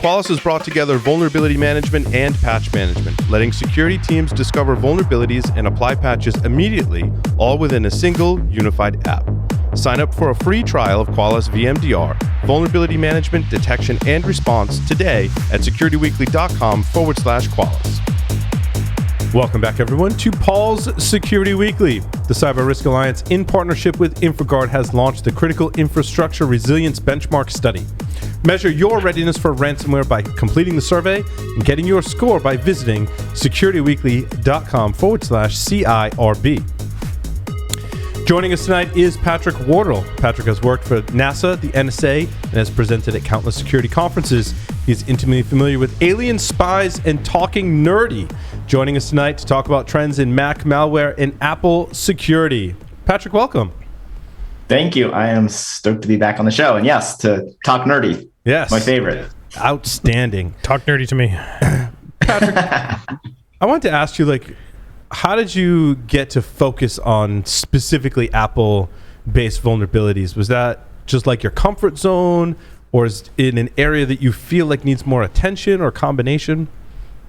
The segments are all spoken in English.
Qualys has brought together vulnerability management and patch management, letting security teams discover vulnerabilities and apply patches immediately, all within a single, unified app. Sign up for a free trial of Qualys VMDR, vulnerability management, detection, and response today at securityweekly.com/Qualys. Welcome back, everyone, to Paul's Security Weekly. The Cyber Risk Alliance, in partnership with InfraGard, has launched the Critical Infrastructure Resilience Benchmark Study. Measure your readiness for ransomware by completing the survey and getting your score by visiting securityweekly.com/CIRB. Joining us tonight is Patrick Wardle. Patrick has worked for NASA, the NSA, and has presented at countless security conferences. He's intimately familiar with alien spies and talking nerdy. Joining us tonight to talk about trends in Mac malware and Apple security. Patrick, welcome. Thank you. I am stoked to be back on the show. And yes, to talk nerdy. Yes. My favorite. Outstanding. Talk nerdy to me. Patrick, I wanted to ask you, how did you get to focus on specifically Apple-based vulnerabilities? Was that just like your comfort zone, or is it in an area that you feel like needs more attention or combination?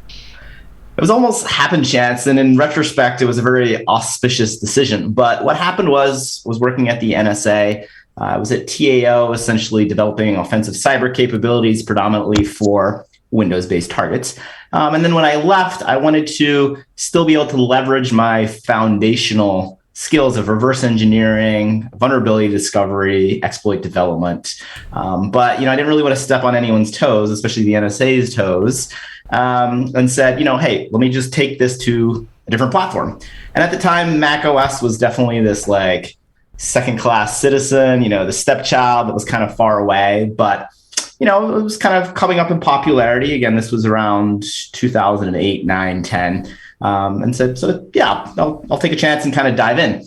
It was almost happen chance, and in retrospect, it was a very auspicious decision. But what happened was working at the NSA. I was at TAO, essentially developing offensive cyber capabilities, predominantly for Windows-based targets. And then when I left, I wanted to still be able to leverage my foundational skills of reverse engineering, vulnerability discovery, exploit development. But I didn't really want to step on anyone's toes, especially the NSA's toes, and said, hey, let me just take this to a different platform. And at the time, macOS was definitely this second-class citizen, the stepchild that was kind of far away, but it was kind of coming up in popularity. Again, this was around 2008, 9, 10. And said, I'll take a chance and kind of dive in.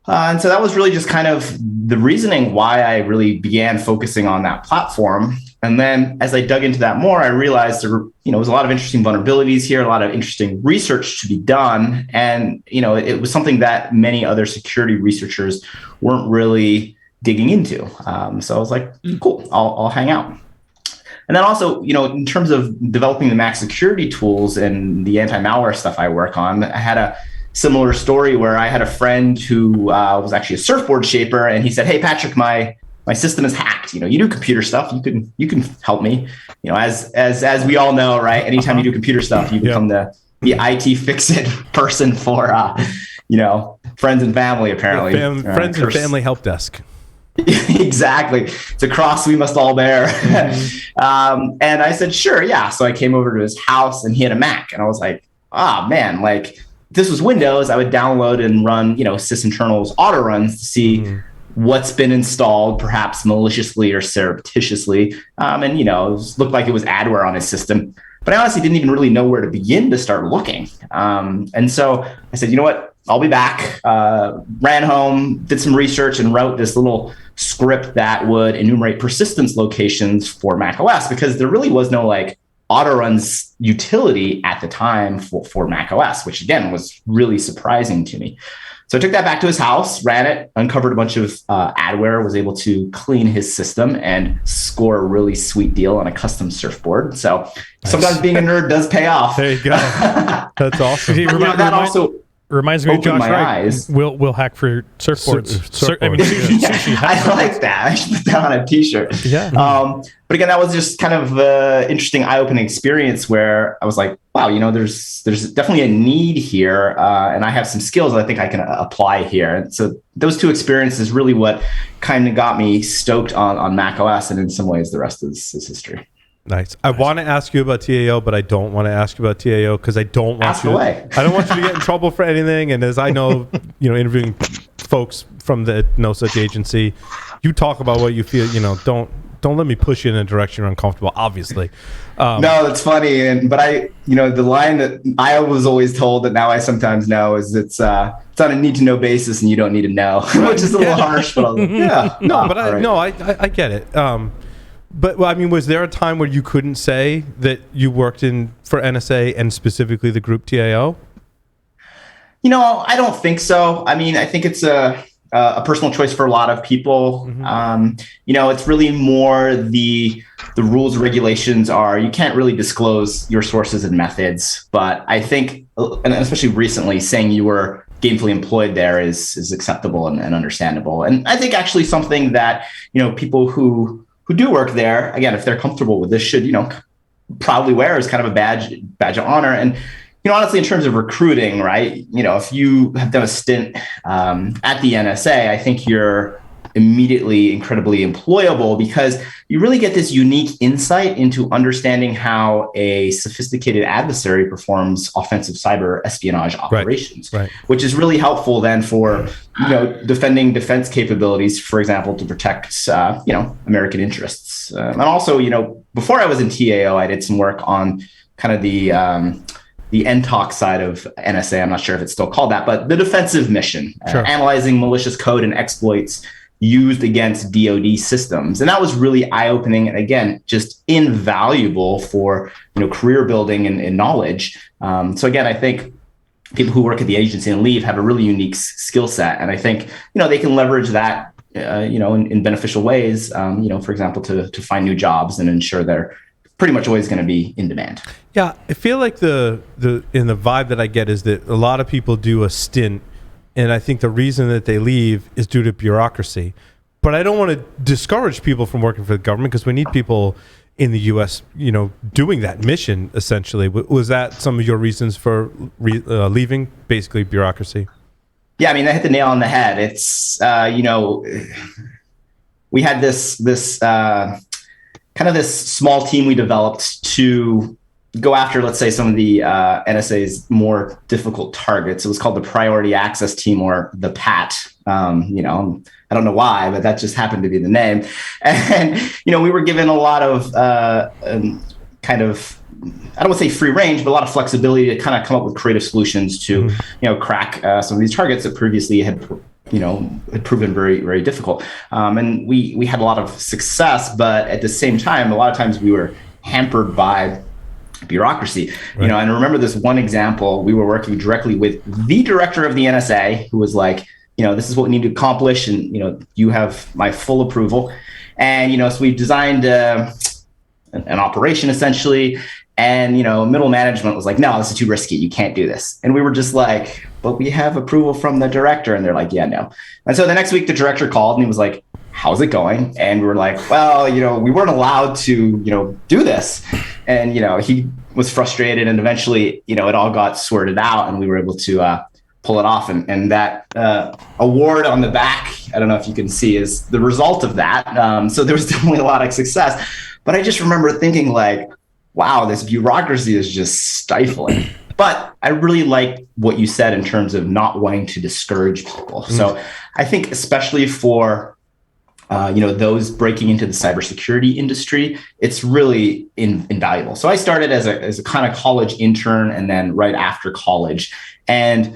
And so that was really just kind of the reasoning why I really began focusing on that platform. And then as I dug into that more, I realized there was a lot of interesting vulnerabilities here, a lot of interesting research to be done. And, it was something that many other security researchers weren't really digging into. So I was like, cool, I'll hang out. And then also, in terms of developing the Mac security tools and the anti-malware stuff I work on, I had a similar story where I had a friend who was actually a surfboard shaper, and he said, "Hey, Patrick, my system is hacked. You do computer stuff. You can help me. As we all know, right? Anytime you do computer stuff, you become the IT fix-it person for friends and family. Apparently, friends and family help desk." Exactly. It's a cross we must all bear. Mm-hmm. And I said, sure, yeah. So I came over to his house and he had a Mac. And I was like, man, this was Windows. I would download and run, sysinternals auto runs to see what's been installed, perhaps maliciously or surreptitiously. And, it looked like it was adware on his system. But I honestly didn't even really know where to begin to start looking. And so I said, you know what? I'll be back. Ran home, did some research, and wrote this little script that would enumerate persistence locations for macOS, because there really was no auto runs utility at the time for macOS, which again was really surprising to me. So I took that back to his house, ran it, uncovered a bunch of adware, was able to clean his system and score a really sweet deal on a custom surfboard. So sometimes being a nerd does pay off. There you go. That's awesome. That also remised me of Josh Wright. We'll hack for surfboards. Sushi. I like that. I should put that on a t-shirt. Yeah. But again, that was just kind of an interesting eye-opening experience where I was like, wow, there's definitely a need here. And I have some skills that I think I can apply here. And so those two experiences really what kind of got me stoked on macOS. And in some ways, the rest is history. Nice. I want to ask you about TAO, but I don't want to ask you about TAO because I don't want I don't want you to get in trouble for anything. And as I know, interviewing folks from the no such agency, you talk about what you feel. Don't let me push you in a direction you're uncomfortable. Obviously. No, that's funny. But the line that I was always told that now I sometimes know is it's on a need to know basis, and you don't need to know, which is a little harsh. But I get it. But was there a time where you couldn't say that you worked for NSA and specifically the group TAO? I don't think so. I think it's a personal choice for a lot of people. It's really more the rules and regulations are you can't really disclose your sources and methods. But I think, and especially recently, saying you were gainfully employed there is acceptable and understandable. And I think actually something that people who do work there, again, if they're comfortable with this, should proudly wear as kind of a badge of honor. And honestly, in terms of recruiting, right? If you have done a stint at the NSA, I think you're immediately incredibly employable because you really get this unique insight into understanding how a sophisticated adversary performs offensive cyber espionage operations, which is really helpful then for defending defense capabilities, for example, to protect American interests. And also, before I was in TAO, I did some work on kind of the NTOC side of NSA. I'm not sure if it's still called that, but the defensive mission, analyzing malicious code and exploits used against DoD systems. And that was really eye-opening and, again, just invaluable for career building and knowledge. So again, I think people who work at the agency and leave have a really unique skill set. And I think, they can leverage that, in beneficial ways, for example, to find new jobs and ensure they're pretty much always going to be in demand. Yeah, I feel like the vibe that I get is that a lot of people do a stint, and I think the reason that they leave is due to bureaucracy. But I don't want to discourage people from working for the government because we need people in the U.S., doing that mission, essentially. Was that some of your reasons for leaving, basically bureaucracy? Yeah, I mean, I hit the nail on the head. It's, we had this kind of this small team we developed to go after, let's say, some of the NSA's more difficult targets. It was called the Priority Access Team, or the PAT. I don't know why, but that just happened to be the name. And, we were given a lot of kind of, I don't want to say free range, but a lot of flexibility to kind of come up with creative solutions to, crack some of these targets that previously had proven very, very difficult. And we had a lot of success, but at the same time, a lot of times we were hampered by bureaucracy. And I remember this one example. We were working directly with the director of the NSA, who was like, this is what we need to accomplish, and you have my full approval. And so we designed an operation essentially, and middle management was like, no, this is too risky, you can't do this. And we were just like, but we have approval from the director. And they're like, yeah, no. And so the next week the director called and he was like, how's it going? And we were like, well, we weren't allowed to do this. And he was frustrated, and eventually it all got sorted out, and we were able to pull it off. And that award on the back, I don't know if you can see, is the result of that. So there was definitely a lot of success. But I just remember thinking like, wow, this bureaucracy is just stifling. But I really like what you said in terms of not wanting to discourage people. So I think especially for those breaking into the cybersecurity industry, it's really invaluable. So I started as a kind of college intern, and then right after college, and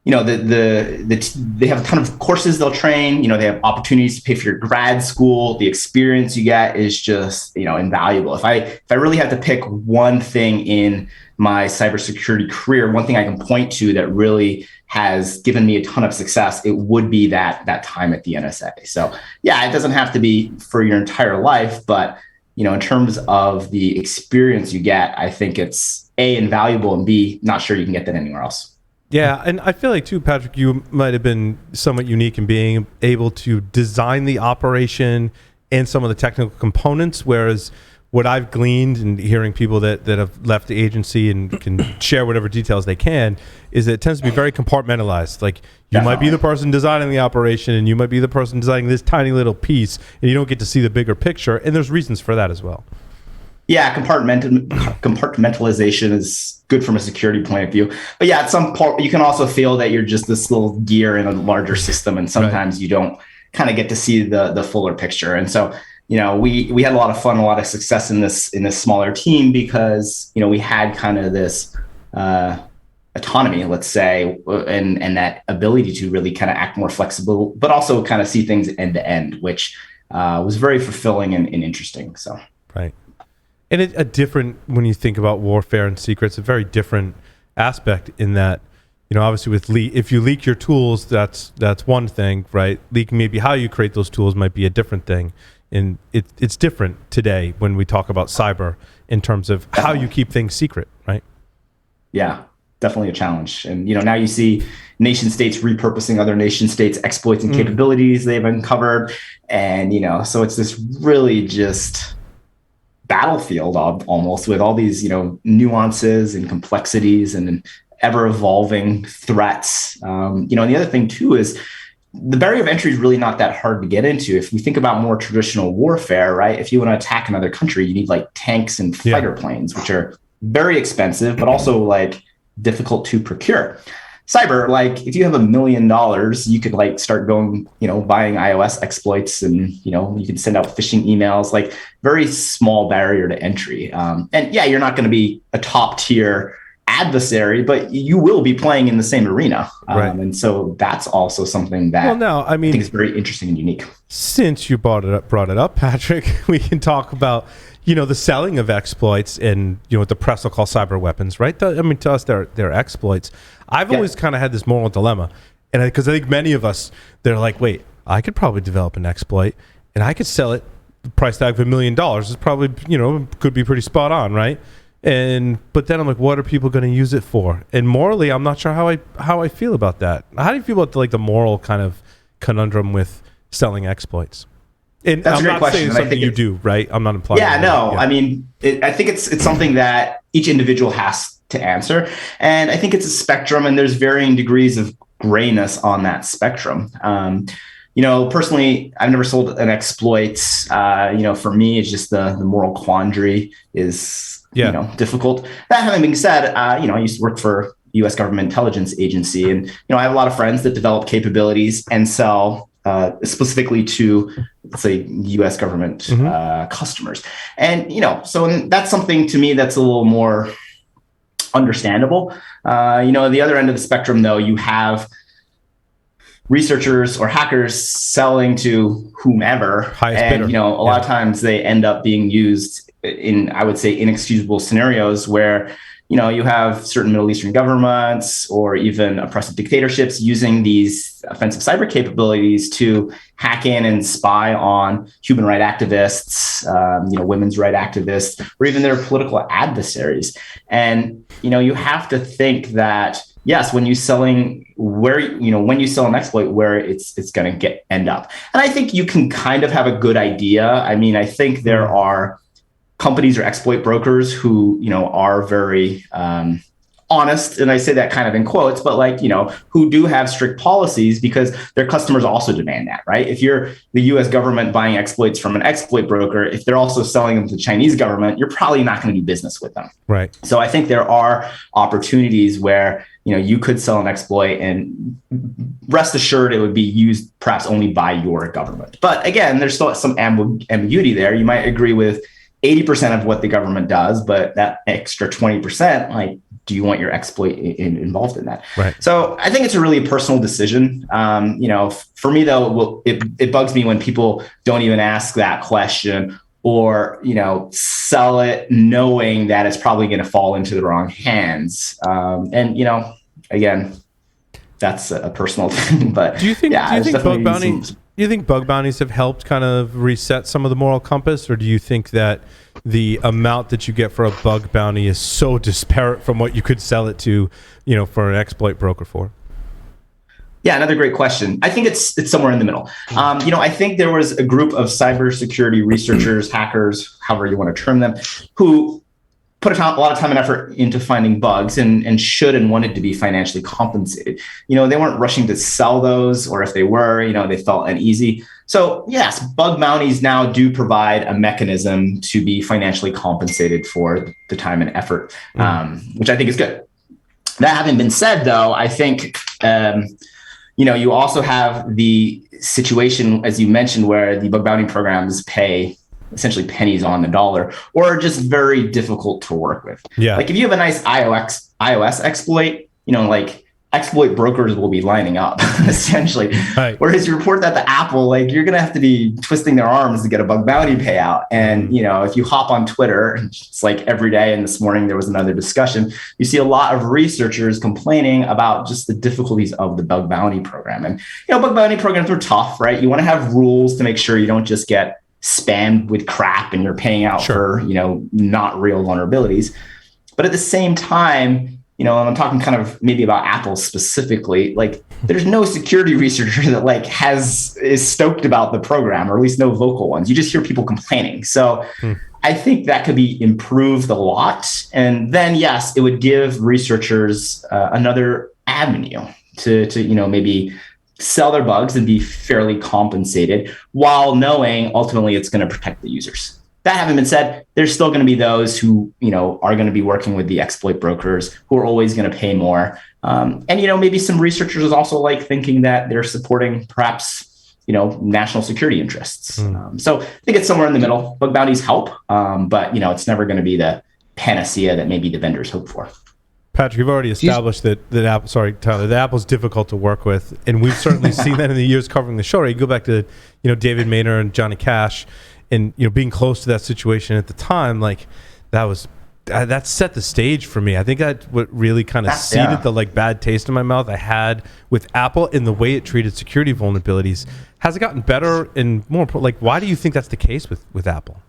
they have a ton of courses they'll train. They have opportunities to pay for your grad school. The experience you get is just invaluable. If I really have to pick one thing in my cybersecurity career, one thing I can point to that really has given me a ton of success, it would be that time at the NSA. So yeah, it doesn't have to be for your entire life, but in terms of the experience you get, I think it's A, invaluable, and B, not sure you can get that anywhere else. Yeah, and I feel like too, Patrick, you might have been somewhat unique in being able to design the operation and some of the technical components, whereas what I've gleaned and hearing people that have left the agency and can share whatever details they can is that it tends to be very compartmentalized. Like you might be the person designing the operation, and you might be the person designing this tiny little piece, and you don't get to see the bigger picture. And there's reasons for that as well. Yeah, compartmentalization is good from a security point of view. But yeah, at some point, you can also feel that you're just this little gear in a larger system, and sometimes you don't kind of get to see the fuller picture. And so, we had a lot of fun, a lot of success in this smaller team because, we had kind of this autonomy, let's say, and that ability to really kind of act more flexible, but also kind of see things end to end, which was very fulfilling and interesting. So, right. And a different, when you think about warfare and secrets, a very different aspect in that obviously with if you leak your tools, that's one thing, right? Leaking maybe how you create those tools might be a different thing. And it's different today when we talk about cyber in terms of how you keep things secret, right? Yeah, definitely a challenge. And, now you see nation states repurposing other nation states' exploits and capabilities they've uncovered. And, so it's this really just battlefield almost with all these, nuances and complexities and ever evolving threats. And the other thing too is the barrier of entry is really not that hard to get into. If we think about more traditional warfare, right? If you want to attack another country, you need like tanks and fighter planes, which are very expensive, but also like difficult to procure. Cyber, like if you have $1 million, you could like start going, buying iOS exploits and, you can send out phishing emails, like very small barrier to entry. And yeah, you're not going to be a top tier adversary, but you will be playing in the same arena. Right. And so that's also something that I think is very interesting and unique. Since you brought it up, Patrick, we can talk about, the selling of exploits and, what the press will call cyber weapons, right? To us, they're exploits. I've always kind of had this moral dilemma. And because I think many of us, they're like, wait, I could probably develop an exploit and I could sell it. The price tag of $1 million is probably, could be pretty spot on, right? But then I'm like, what are people going to use it for? And morally, I'm not sure how I feel about that. How do you feel about the moral kind of conundrum with selling exploits? And that's I'm a great not question. saying something you do, right? I'm not implying. Yeah, no. I mean, I think it's something that each individual has to answer, and I think it's a spectrum, and there's varying degrees of grayness on that spectrum. Personally, I've never sold an exploit. For me, it's just the moral quandary is difficult. That having been said, I used to work for U.S. government intelligence agency, and I have a lot of friends that develop capabilities and sell specifically to, let's say, U.S. government customers. And so that's something to me that's a little more understandable. The other end of the spectrum, though, you have researchers or hackers selling to whomever, highest bidder. And a lot of times they end up being used in, I would say, inexcusable scenarios where you have certain Middle Eastern governments or even oppressive dictatorships using these offensive cyber capabilities to hack in and spy on human rights activists, women's rights activists, or even their political adversaries. And you have to think that yes, when you sell an exploit, where it's going to end up. And I think you can kind of have a good idea. I mean, I think there are companies or exploit brokers who, are very honest, and I say that kind of in quotes, but who do have strict policies because their customers also demand that, right? If you're the US government buying exploits from an exploit broker, if they're also selling them to the Chinese government, you're probably not going to do business with them. Right. So I think there are opportunities where, you could sell an exploit and rest assured it would be used perhaps only by your government. But again, there's still some ambiguity there. You might agree with 80% of what the government does, but that extra 20%, do you want your exploit involved in that? Right. So I think it's a really personal decision. For me though, it bugs me when people don't even ask that question or, sell it knowing that it's probably going to fall into the wrong hands. Again, that's a personal thing, but do you think bug bounties have helped kind of reset some of the moral compass, or do you think that the amount that you get for a bug bounty is so disparate from what you could sell it to, for an exploit broker for? Yeah, another great question. I think it's somewhere in the middle. I think there was a group of cybersecurity researchers, hackers, however you want to term them, who put a lot of time and effort into finding bugs and should and wanted to be financially compensated. They weren't rushing to sell those, or if they were, they felt uneasy. So yes, bug bounties now do provide a mechanism to be financially compensated for the time and effort, which I think is good. That having been said, though, I think, you also have the situation, as you mentioned, where the bug bounty programs pay essentially pennies on the dollar, or are just very difficult to work with. Yeah. If you have a nice iOS exploit, exploit brokers will be lining up essentially. Right. Whereas you report that to Apple, like you're going to have to be twisting their arms to get a bug bounty payout. And, if you hop on Twitter, it's like every day, and this morning there was another discussion, you see a lot of researchers complaining about just the difficulties of the bug bounty program. And, bug bounty programs are tough, right? You want to have rules to make sure you don't just get spammed with crap and you're paying out for, not real vulnerabilities. But at the same time, and I'm talking kind of maybe about Apple specifically, like there's no security researcher that is stoked about the program, or at least no vocal ones. You just hear people complaining. So I think that could be improved a lot. And then, yes, it would give researchers another avenue to maybe sell their bugs and be fairly compensated while knowing ultimately it's going to protect the users. That having been said, there's still going to be those who, are going to be working with the exploit brokers who are always going to pay more. And maybe some researchers also like thinking that they're supporting perhaps, national security interests. So I think it's somewhere in the middle. Bug bounties help, but, it's never going to be the panacea that maybe the vendors hope for. Patrick, you've already established that Apple, sorry, Tyler, that Apple's difficult to work with. And we've certainly seen that in the years covering the show. Right? You go back to, David Maynard and Johnny Cash. And being close to that situation at the time, like that set the stage for me. I think that what really kind of seeded the bad taste in my mouth I had with Apple in the way it treated security vulnerabilities. Has it gotten better? And more important, why do you think that's the case with Apple?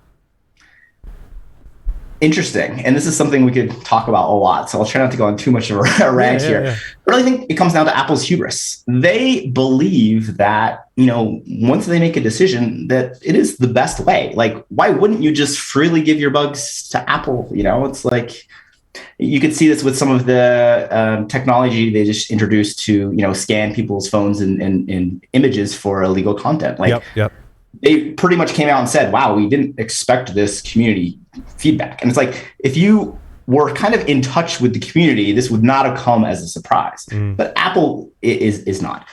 Interesting. And this is something we could talk about a lot. So I'll try not to go on too much of a rant here. Yeah. I really think it comes down to Apple's hubris. They believe that, once they make a decision, that it is the best way. Like, why wouldn't you just freely give your bugs to Apple? It's like, you could see this with some of the technology they just introduced to, scan people's phones and images for illegal content. Yep. They pretty much came out and said, wow, we didn't expect this community feedback. And it's like, if you were kind of in touch with the community, this would not have come as a surprise. But Apple is not.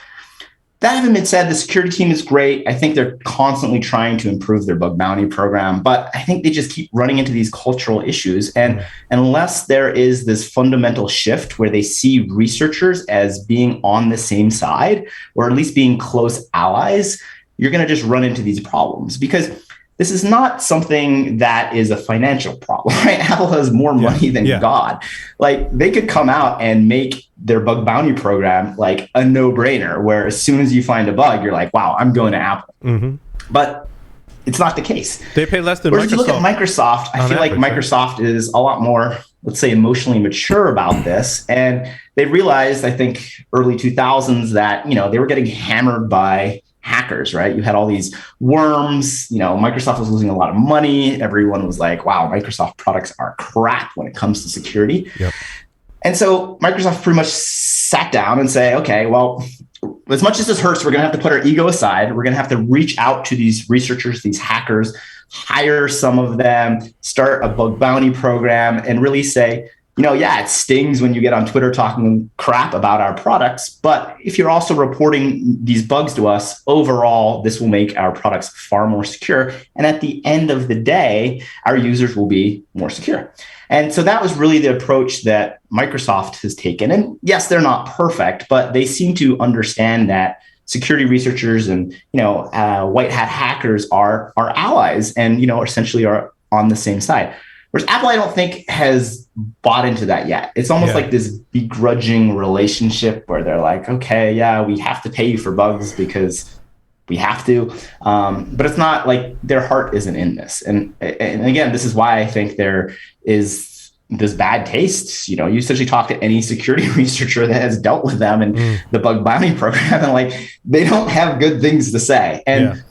That having been said, the security team is great. I think they're constantly trying to improve their bug bounty program, but I think they just keep running into these cultural issues. And unless there is this fundamental shift where they see researchers as being on the same side, or at least being close allies, you're going to just run into these problems, because this is not something that is a financial problem, right? Apple has more money than God. They could come out and make their bug bounty program like a no-brainer, where as soon as you find a bug, you're like, wow, I'm going to Apple. But it's not the case. They pay less than Whereas Microsoft. If you look at Microsoft, I feel like Microsoft is a lot more, let's say, emotionally mature about this. And they realized, I think, early 2000s that, they were getting hammered by hackers, right? You had all these worms, Microsoft was losing a lot of money. Everyone was like, wow, Microsoft products are crap when it comes to security. Yep. And so Microsoft pretty much sat down and say, okay, well, as much as this hurts, we're going to have to put our ego aside. We're going to have to reach out to these researchers, these hackers, hire some of them, start a bug bounty program, and really say, it stings when you get on Twitter talking crap about our products, but if you're also reporting these bugs to us, overall, this will make our products far more secure. And at the end of the day, our users will be more secure. And so that was really the approach that Microsoft has taken. And yes, they're not perfect, but they seem to understand that security researchers and, white hat hackers are allies and, essentially are on the same side. Whereas Apple, I don't think, has bought into that yet. It's almost like this begrudging relationship where they're like, okay, we have to pay you for bugs because we have to. But it's not like their heart isn't in this. And again, this is why I think there is this bad taste. You essentially talk to any security researcher that has dealt with them and the bug bounty program, and they don't have good things to say. And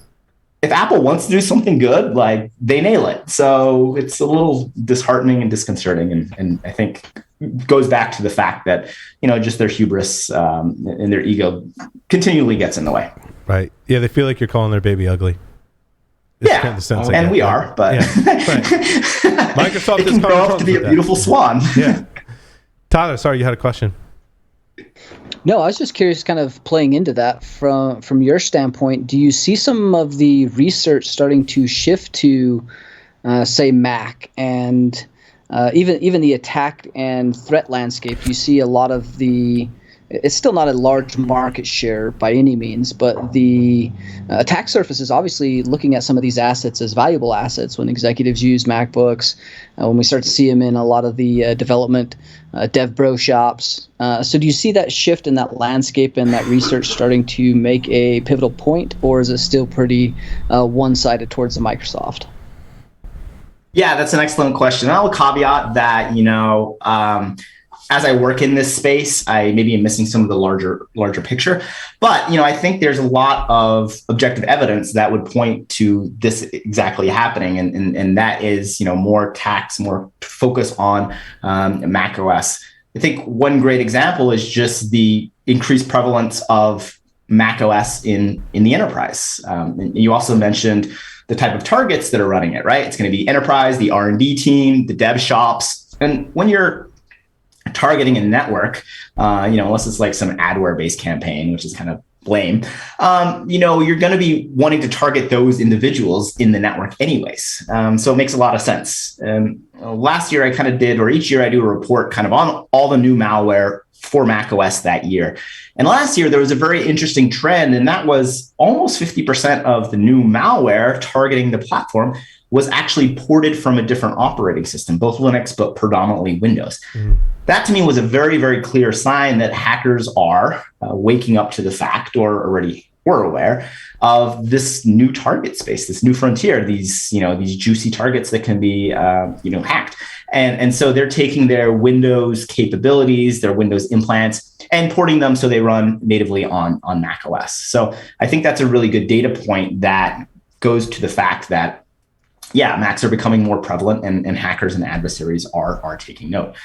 if Apple wants to do something good, they nail it. So it's a little disheartening and disconcerting. And I think goes back to the fact that, just their hubris and their ego continually gets in the way. Right. Yeah. They feel like you're calling their baby ugly. It's kind of the sense and we are, but Microsoft it can grow up to be a beautiful swan. Tyler, sorry, you had a question. No, I was just curious, kind of playing into that from your standpoint. Do you see some of the research starting to shift to, say, Mac and even the attack and threat landscape? You see a lot of the it's still not a large market share by any means, but the attack surface is obviously looking at some of these assets as valuable assets when executives use MacBooks, when we start to see them in a lot of the development dev bro shops. So do you see that shift in that landscape and that research starting to make a pivotal point, or is it still pretty one-sided towards the Microsoft? Yeah, that's an excellent question. I'll caveat that, as I work in this space, I maybe am missing some of the larger picture. But, I think there's a lot of objective evidence that would point to this exactly happening. And that is, more attacks, more focus on macOS. I think one great example is just the increased prevalence of macOS in the enterprise. And you also mentioned the type of targets that are running it, right? It's going to be enterprise, the R&D team, the dev shops. And when you're targeting a network, unless it's like some adware-based campaign, which is kind of lame, you're going to be wanting to target those individuals in the network anyways. So it makes a lot of sense. Last year I kind of did, or each year I do a report kind of on all the new malware for macOS that year. And last year there was a very interesting trend, and that was almost 50% of the new malware targeting the platform was actually ported from a different operating system, both Linux, but predominantly Windows. That to me was a very, very clear sign that hackers are waking up to the fact, or already were aware of this new target space, this new frontier, these juicy targets that can be, hacked. And so they're taking their Windows capabilities, their Windows implants, and porting them so they run natively on macOS. So I think that's a really good data point that goes to the fact that, Macs are becoming more prevalent, and hackers and adversaries are taking note.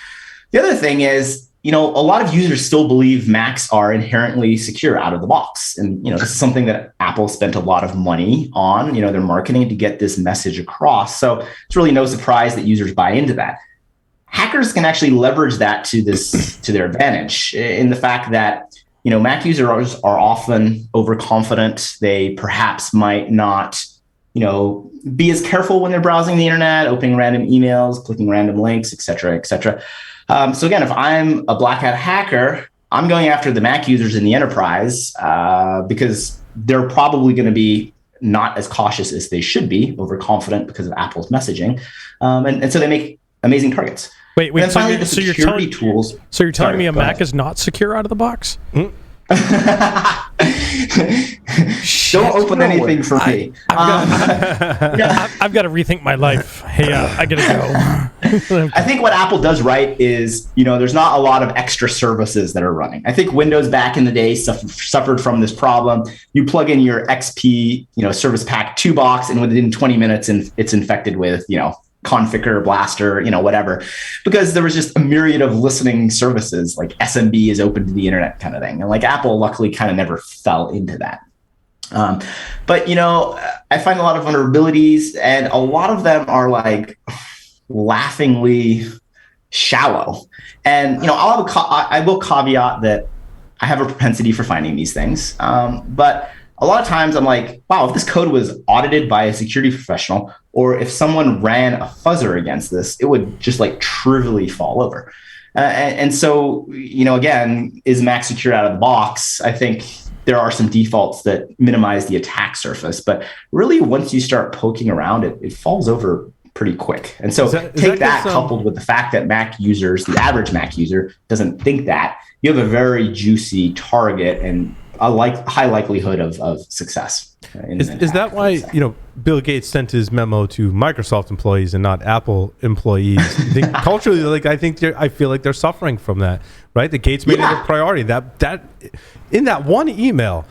The other thing is, a lot of users still believe Macs are inherently secure out of the box. And, this is something that Apple spent a lot of money on, their marketing to get this message across. So it's really no surprise that users buy into that. Hackers can actually leverage that to their advantage in the fact that, Mac users are often overconfident. They perhaps might not, be as careful when they're browsing the internet, opening random emails, clicking random links, et cetera, et cetera. So again, if I'm a black hat hacker, I'm going after the Mac users in the enterprise because they're probably going to be not as cautious as they should be, overconfident because of Apple's messaging. And so they make amazing targets. Wait, so you're telling me a Mac is not secure out of the box? Don't open anything for me. I've got to rethink my life. Hey, I gotta go. I think what Apple does right is, there's not a lot of extra services that are running. I think Windows back in the day suffered from this problem. You plug in your XP, Service Pack 2 box, and within 20 minutes, it's infected with, Configure, Blaster, whatever, because there was just a myriad of listening services, like SMB is open to the internet kind of thing. And like Apple luckily kind of never fell into that. But, I find a lot of vulnerabilities, and a lot of them are like laughingly shallow. And, I will caveat that I have a propensity for finding these things. But a lot of times I'm like, wow, if this code was audited by a security professional, or if someone ran a fuzzer against this, it would just like trivially fall over. And so, again, is Mac secure out of the box? I think there are some defaults that minimize the attack surface, but really once you start poking around it, it falls over pretty quick. And so take that coupled with the fact that Mac users, the average Mac user doesn't think that, you have a very juicy target and a high likelihood of success. Is that why Bill Gates sent his memo to Microsoft employees and not Apple employees? Culturally, I feel like they're suffering from that, right? The Gates made it a priority. That in that one email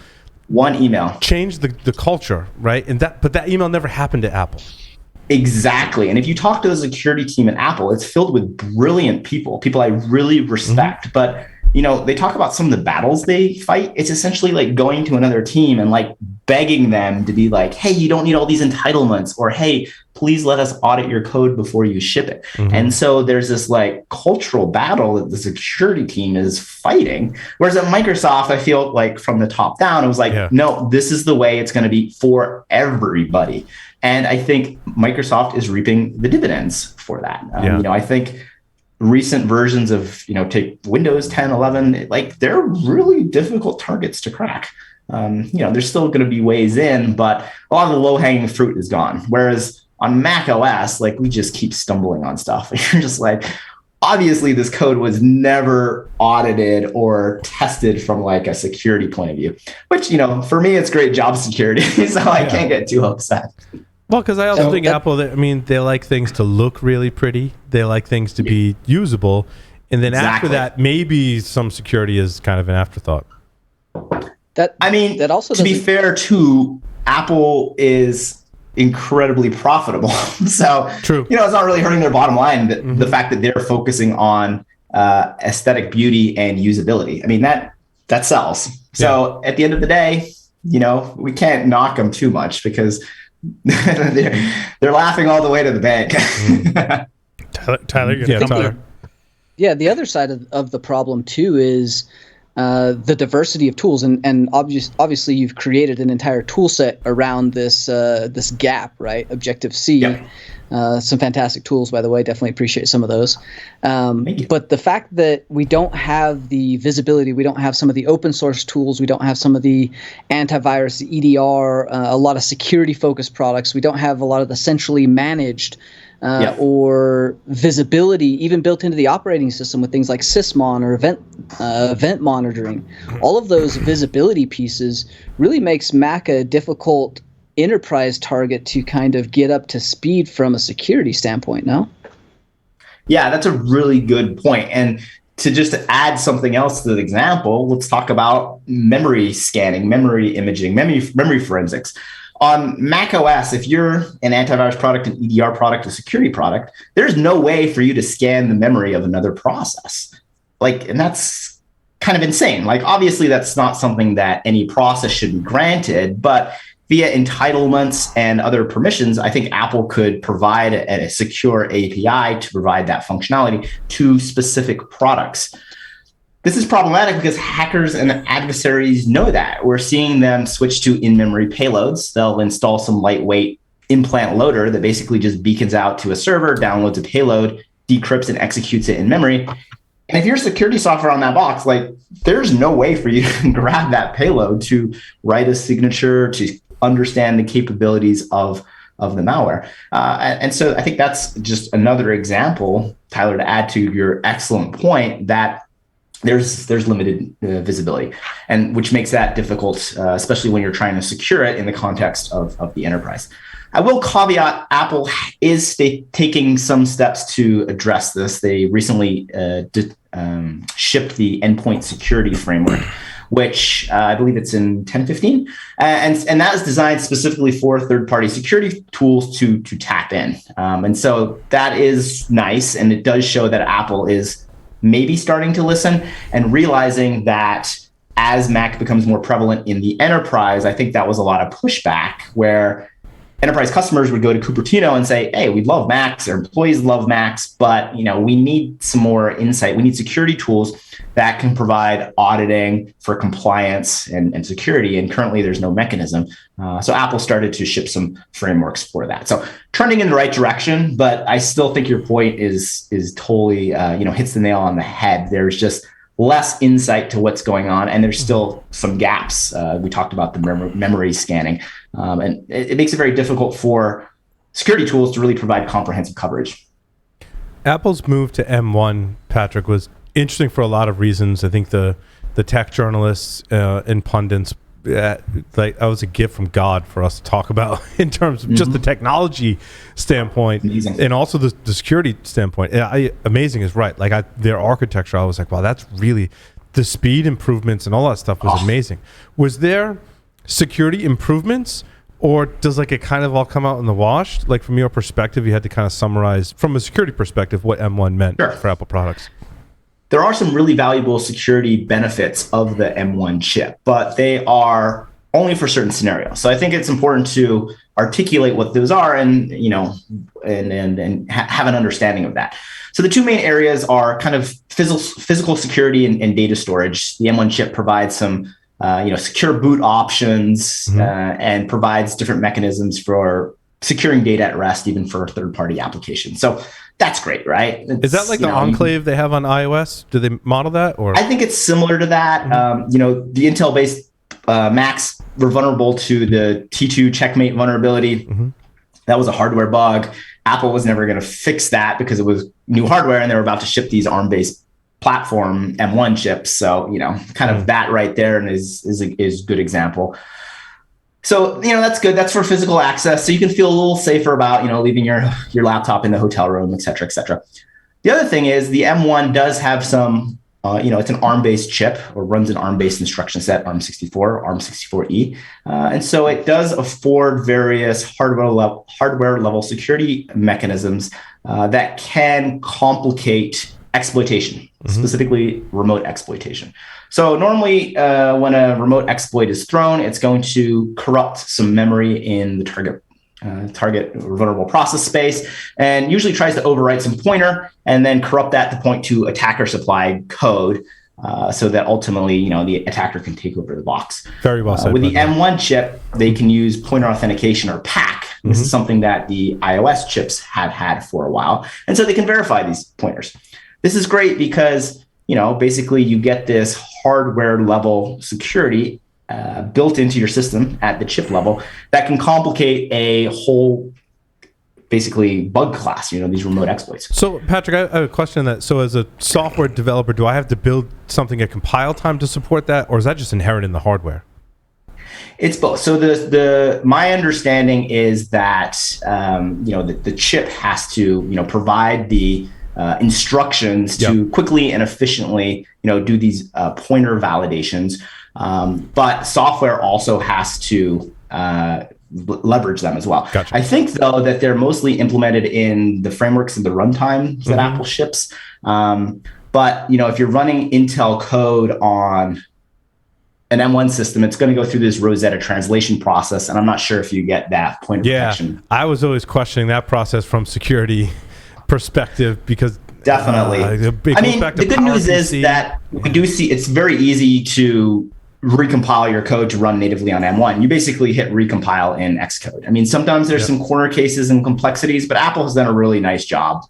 changed the culture, right? But that email never happened to Apple. Exactly. And if you talk to the security team at Apple, it's filled with brilliant people I really respect, but they talk about some of the battles they fight. It's essentially like going to another team and like begging them to be like, hey, you don't need all these entitlements, or hey, please let us audit your code before you ship it. And so there's this like cultural battle that the security team is fighting. Whereas at Microsoft, I feel like from the top down, it was like, no, this is the way it's going to be for everybody. And I think Microsoft is reaping the dividends for that. I think recent versions of, take Windows 10, 11, like they're really difficult targets to crack. There's still going to be ways in, but a lot of the low hanging fruit is gone. Whereas on macOS, like we just keep stumbling on stuff. You're just like, obviously this code was never audited or tested from like a security point of view, which, for me, it's great job security. So I can't get too upset. Well, because I also think Apple, they like things to look really pretty. They like things to be usable. And then after that, maybe some security is kind of an afterthought. That also, to be fair too, Apple is incredibly profitable. So, true. It's not really hurting their bottom line, the fact that they're focusing on aesthetic beauty and usability. I mean, that sells. So at the end of the day, we can't knock them too much because they're laughing all the way to the bank. Tyler. Tyler. Yeah, the other side of the problem too is the diversity of tools, and obviously you've created an entire tool set around this gap, right? Objective-C. Yep. Some fantastic tools, by the way. Definitely appreciate some of those. Thank you. But the fact that we don't have the visibility, we don't have some of the open source tools, we don't have some of the antivirus, the EDR, a lot of security-focused products, we don't have a lot of the centrally managed or visibility even built into the operating system with things like sysmon or event monitoring. All of those visibility pieces really makes Mac a difficult enterprise target to kind of get up to speed from a security standpoint, no? Yeah, that's a really good point. And to just add something else to the example, let's talk about memory scanning, memory imaging, memory forensics. On macOS, if you're an antivirus product, an EDR product, a security product, there's no way for you to scan the memory of another process. And that's kind of insane. Obviously, that's not something that any process should be granted, but via entitlements and other permissions, I think Apple could provide a secure API to provide that functionality to specific products. This is problematic because hackers and adversaries know that. We're seeing them switch to in-memory payloads. They'll install some lightweight implant loader that basically just beacons out to a server, downloads a payload, decrypts and executes it in memory. And if you're security software on that box, there's no way for you to grab that payload to write a signature, to understand the capabilities of the malware. And so I think that's just another example, Tyler, to add to your excellent point that there's limited visibility, and which makes that difficult, especially when you're trying to secure it in the context of the enterprise. I will caveat Apple is taking some steps to address this. They recently shipped the Endpoint Security framework, which I believe it's in 10.15. And that is designed specifically for third-party security tools to tap in. And so that is nice, and it does show that Apple is maybe starting to listen and realizing that as Mac becomes more prevalent in the enterprise, I think that was a lot of pushback where enterprise customers would go to Cupertino and say, hey, we love Macs, our employees love Macs, but we need some more insight. We need security tools that can provide auditing for compliance and security. And currently there's no mechanism. So Apple started to ship some frameworks for that. So trending in the right direction, but I still think your point is totally, hits the nail on the head. There's just less insight to what's going on, and there's still some gaps. We talked about the memory scanning, and it makes it very difficult for security tools to really provide comprehensive coverage. Apple's move to M1, Patrick, was interesting for a lot of reasons. I think the tech journalists and pundits, that was a gift from God for us to talk about in terms of just the technology standpoint. Amazing. And also the security standpoint. Amazing is right. Their architecture, I was like, wow, that's really, the speed improvements and all that stuff was amazing. Was there security improvements, or does it kind of all come out in the wash? From your perspective, you had to kind of summarize from a security perspective what M1 meant for Apple products. There are some really valuable security benefits of the M1 chip, but they are only for certain scenarios. So I think it's important to articulate what those are and have an understanding of that. So the two main areas are kind of physical security and data storage. The M1 chip provides some secure boot options and provides different mechanisms for securing data at rest, even for third-party applications. So that's great, right? Is that like the enclave they have on iOS? Do they model that? Or I think it's similar to that. The Intel-based Macs were vulnerable to the T2 checkmate vulnerability. That was a hardware bug. Apple was never going to fix that because it was new hardware, and they were about to ship these ARM-based platform M1 chips. So, kind of that right there is a good example. So, that's good. That's for physical access. So you can feel a little safer about, leaving your laptop in the hotel room, et cetera, et cetera. The other thing is the M1 does have some, it's an ARM-based chip, or runs an ARM-based instruction set, ARM64, ARM64E. And so it does afford various hardware level security mechanisms that can complicate exploitation, specifically remote exploitation. So normally when a remote exploit is thrown, it's going to corrupt some memory in the target vulnerable process space, and usually tries to overwrite some pointer and then corrupt that to point to attacker supplied code so that ultimately, the attacker can take over the box. Very well said. With the M1 chip, they can use pointer authentication, or PAC. This is something that the iOS chips have had for a while. And so they can verify these pointers. This is great because, basically you get this hardware level security built into your system at the chip level that can complicate a whole, basically, bug class, these remote exploits. So, Patrick, I have a question on that. So as a software developer, do I have to build something at compile time to support that, or is that just inherent in the hardware? It's both. So my understanding is that, the chip has to, provide the instructions to quickly and efficiently, do these pointer validations. But software also has to leverage them as well. Gotcha. I think, though, that they're mostly implemented in the frameworks and the runtimes that Apple ships. But, if you're running Intel code on an M1 system, it's going to go through this Rosetta translation process. And I'm not sure if you get that pointer protection. I was always questioning that process from security perspective, because definitely. The good news is that we do see it's very easy to recompile your code to run natively on M1. You basically hit recompile in Xcode. Sometimes there's some corner cases and complexities, but Apple has done a really nice job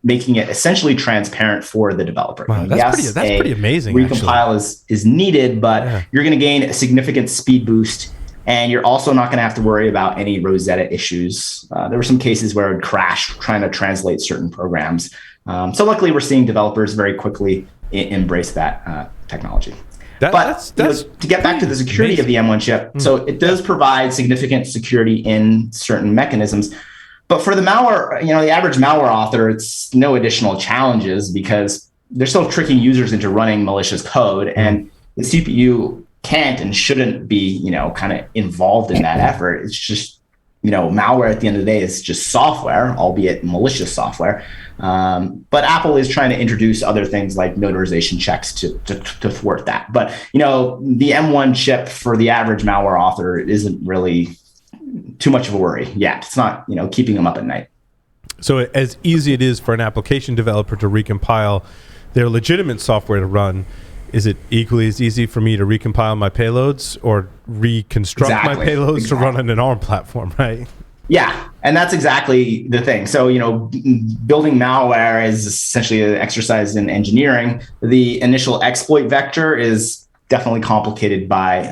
making it essentially transparent for the developer. Wow, that's pretty amazing. Recompile is needed, but you're going to gain a significant speed boost. And you're also not going to have to worry about any Rosetta issues. There were some cases where it would crash trying to translate certain programs. So luckily, we're seeing developers very quickly embrace that technology. To get back to the security of the M1 chip, so it does provide significant security in certain mechanisms. But for the malware, the average malware author, it's no additional challenges because they're still tricking users into running malicious code. And the CPU can't and shouldn't be, kind of involved in that effort. It's just, malware at the end of the day is just software, albeit malicious software. But Apple is trying to introduce other things like notarization checks to thwart that. But, the M1 chip for the average malware author isn't really too much of a worry yet. It's not, keeping them up at night. So as easy it is for an application developer to recompile their legitimate software to run, is it equally as easy for me to recompile my payloads or reconstruct my payloads to run on an ARM platform, right? Yeah, and that's exactly the thing. So, building malware is essentially an exercise in engineering. The initial exploit vector is definitely complicated by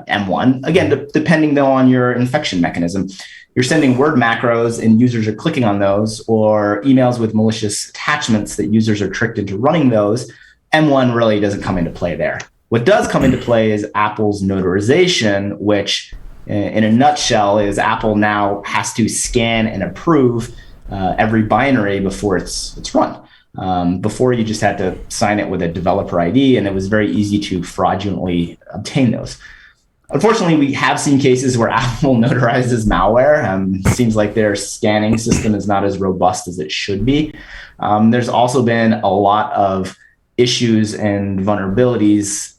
M1. Again, depending though on your infection mechanism. You're sending word macros and users are clicking on those, or emails with malicious attachments that users are tricked into running those. M1 really doesn't come into play there. What does come into play is Apple's notarization, which in a nutshell is Apple now has to scan and approve every binary before it's run. Before you just had to sign it with a developer ID, and it was very easy to fraudulently obtain those. Unfortunately, we have seen cases where Apple notarizes malware. Seems like their scanning system is not as robust as it should be. There's also been a lot of issues and vulnerabilities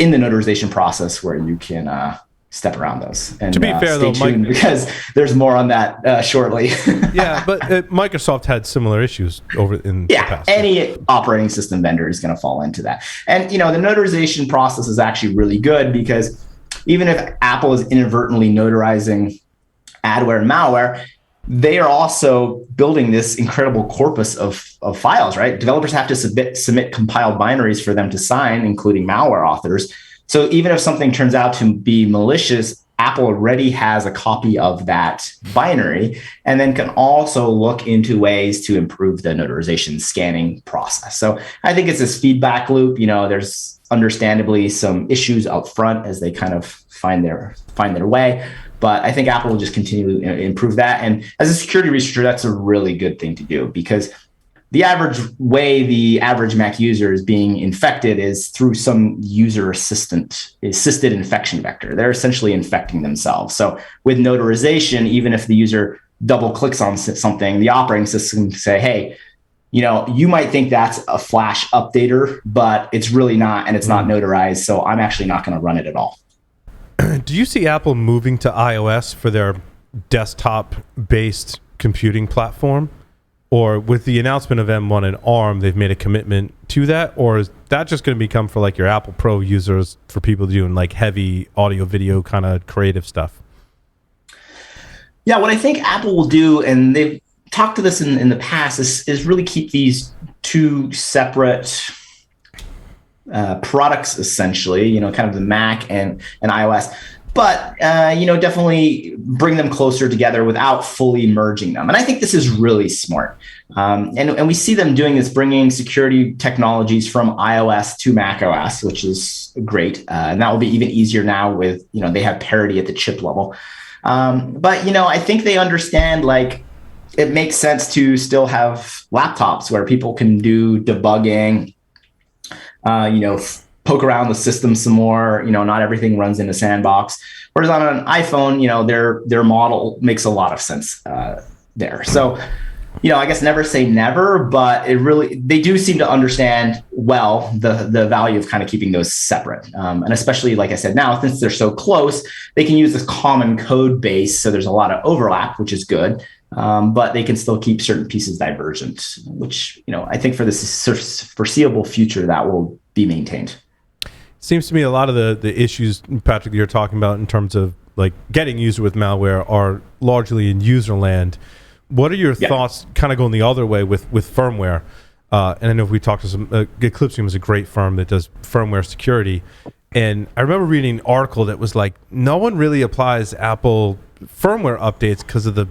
in the notarization process where you can step around those. And to be fair, stay tuned because there's more on that shortly. Yeah, but Microsoft had similar issues over in the past. Any operating system vendor is going to fall into that. And the notarization process is actually really good because even if Apple is inadvertently notarizing adware and malware, they are also building this incredible corpus of files, right? Developers have to submit compiled binaries for them to sign, including malware authors. So even if something turns out to be malicious, Apple already has a copy of that binary and then can also look into ways to improve the notarization scanning process. So I think it's this feedback loop. There's understandably some issues up front as they kind of find their way. But I think Apple will just continue to improve that. And as a security researcher, that's a really good thing to do, because the average way the average Mac user is being infected is through some user assisted infection vector. They're essentially infecting themselves. So with notarization, even if the user double clicks on something, the operating system can say, hey, you might think that's a flash updater, but it's really not, and it's not notarized. So I'm actually not going to run it at all. Do you see Apple moving to iOS for their desktop-based computing platform? Or with the announcement of M1 and ARM, they've made a commitment to that? Or is that just going to become for like your Apple Pro users, for people doing like heavy audio, video kind of creative stuff? Yeah, what I think Apple will do, and they've talked to this in the past, is really keep these two separate products, essentially, kind of the Mac and iOS, but definitely bring them closer together without fully merging them. And I think this is really smart. And we see them doing this, bringing security technologies from iOS to macOS, which is great. And that will be even easier now with, they have parity at the chip level. But I think they understand, like, it makes sense to still have laptops where people can do debugging, poke around the system some more. Not everything runs in a sandbox. Whereas on an iPhone, their model makes a lot of sense there. So, I guess never say never, but they do seem to understand well the value of kind of keeping those separate. And especially, like I said, now since they're so close, they can use this common code base. So there's a lot of overlap, which is good. But they can still keep certain pieces divergent, which, I think for this foreseeable future, that will be maintained. Seems to me a lot of the issues, Patrick, you're talking about in terms of like getting user with malware are largely in user land. What are your thoughts kind of going the other way with firmware? And I know we talked to some, Eclipsium is a great firm that does firmware security. And I remember reading an article that was like, no one really applies Apple firmware updates because of the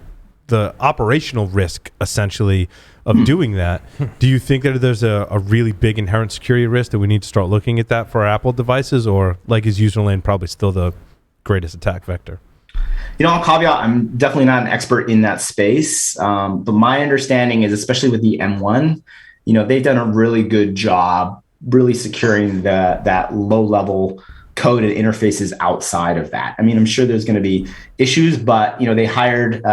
operational risk, essentially, of doing that. Do you think that there's a really big inherent security risk that we need to start looking at that for Apple devices, or like is userland probably still the greatest attack vector? I'll caveat, I'm definitely not an expert in that space, but my understanding is, especially with the M1, they've done a really good job really securing that low-level code and interfaces outside of that. I mean, I'm sure there's going to be issues, but they hired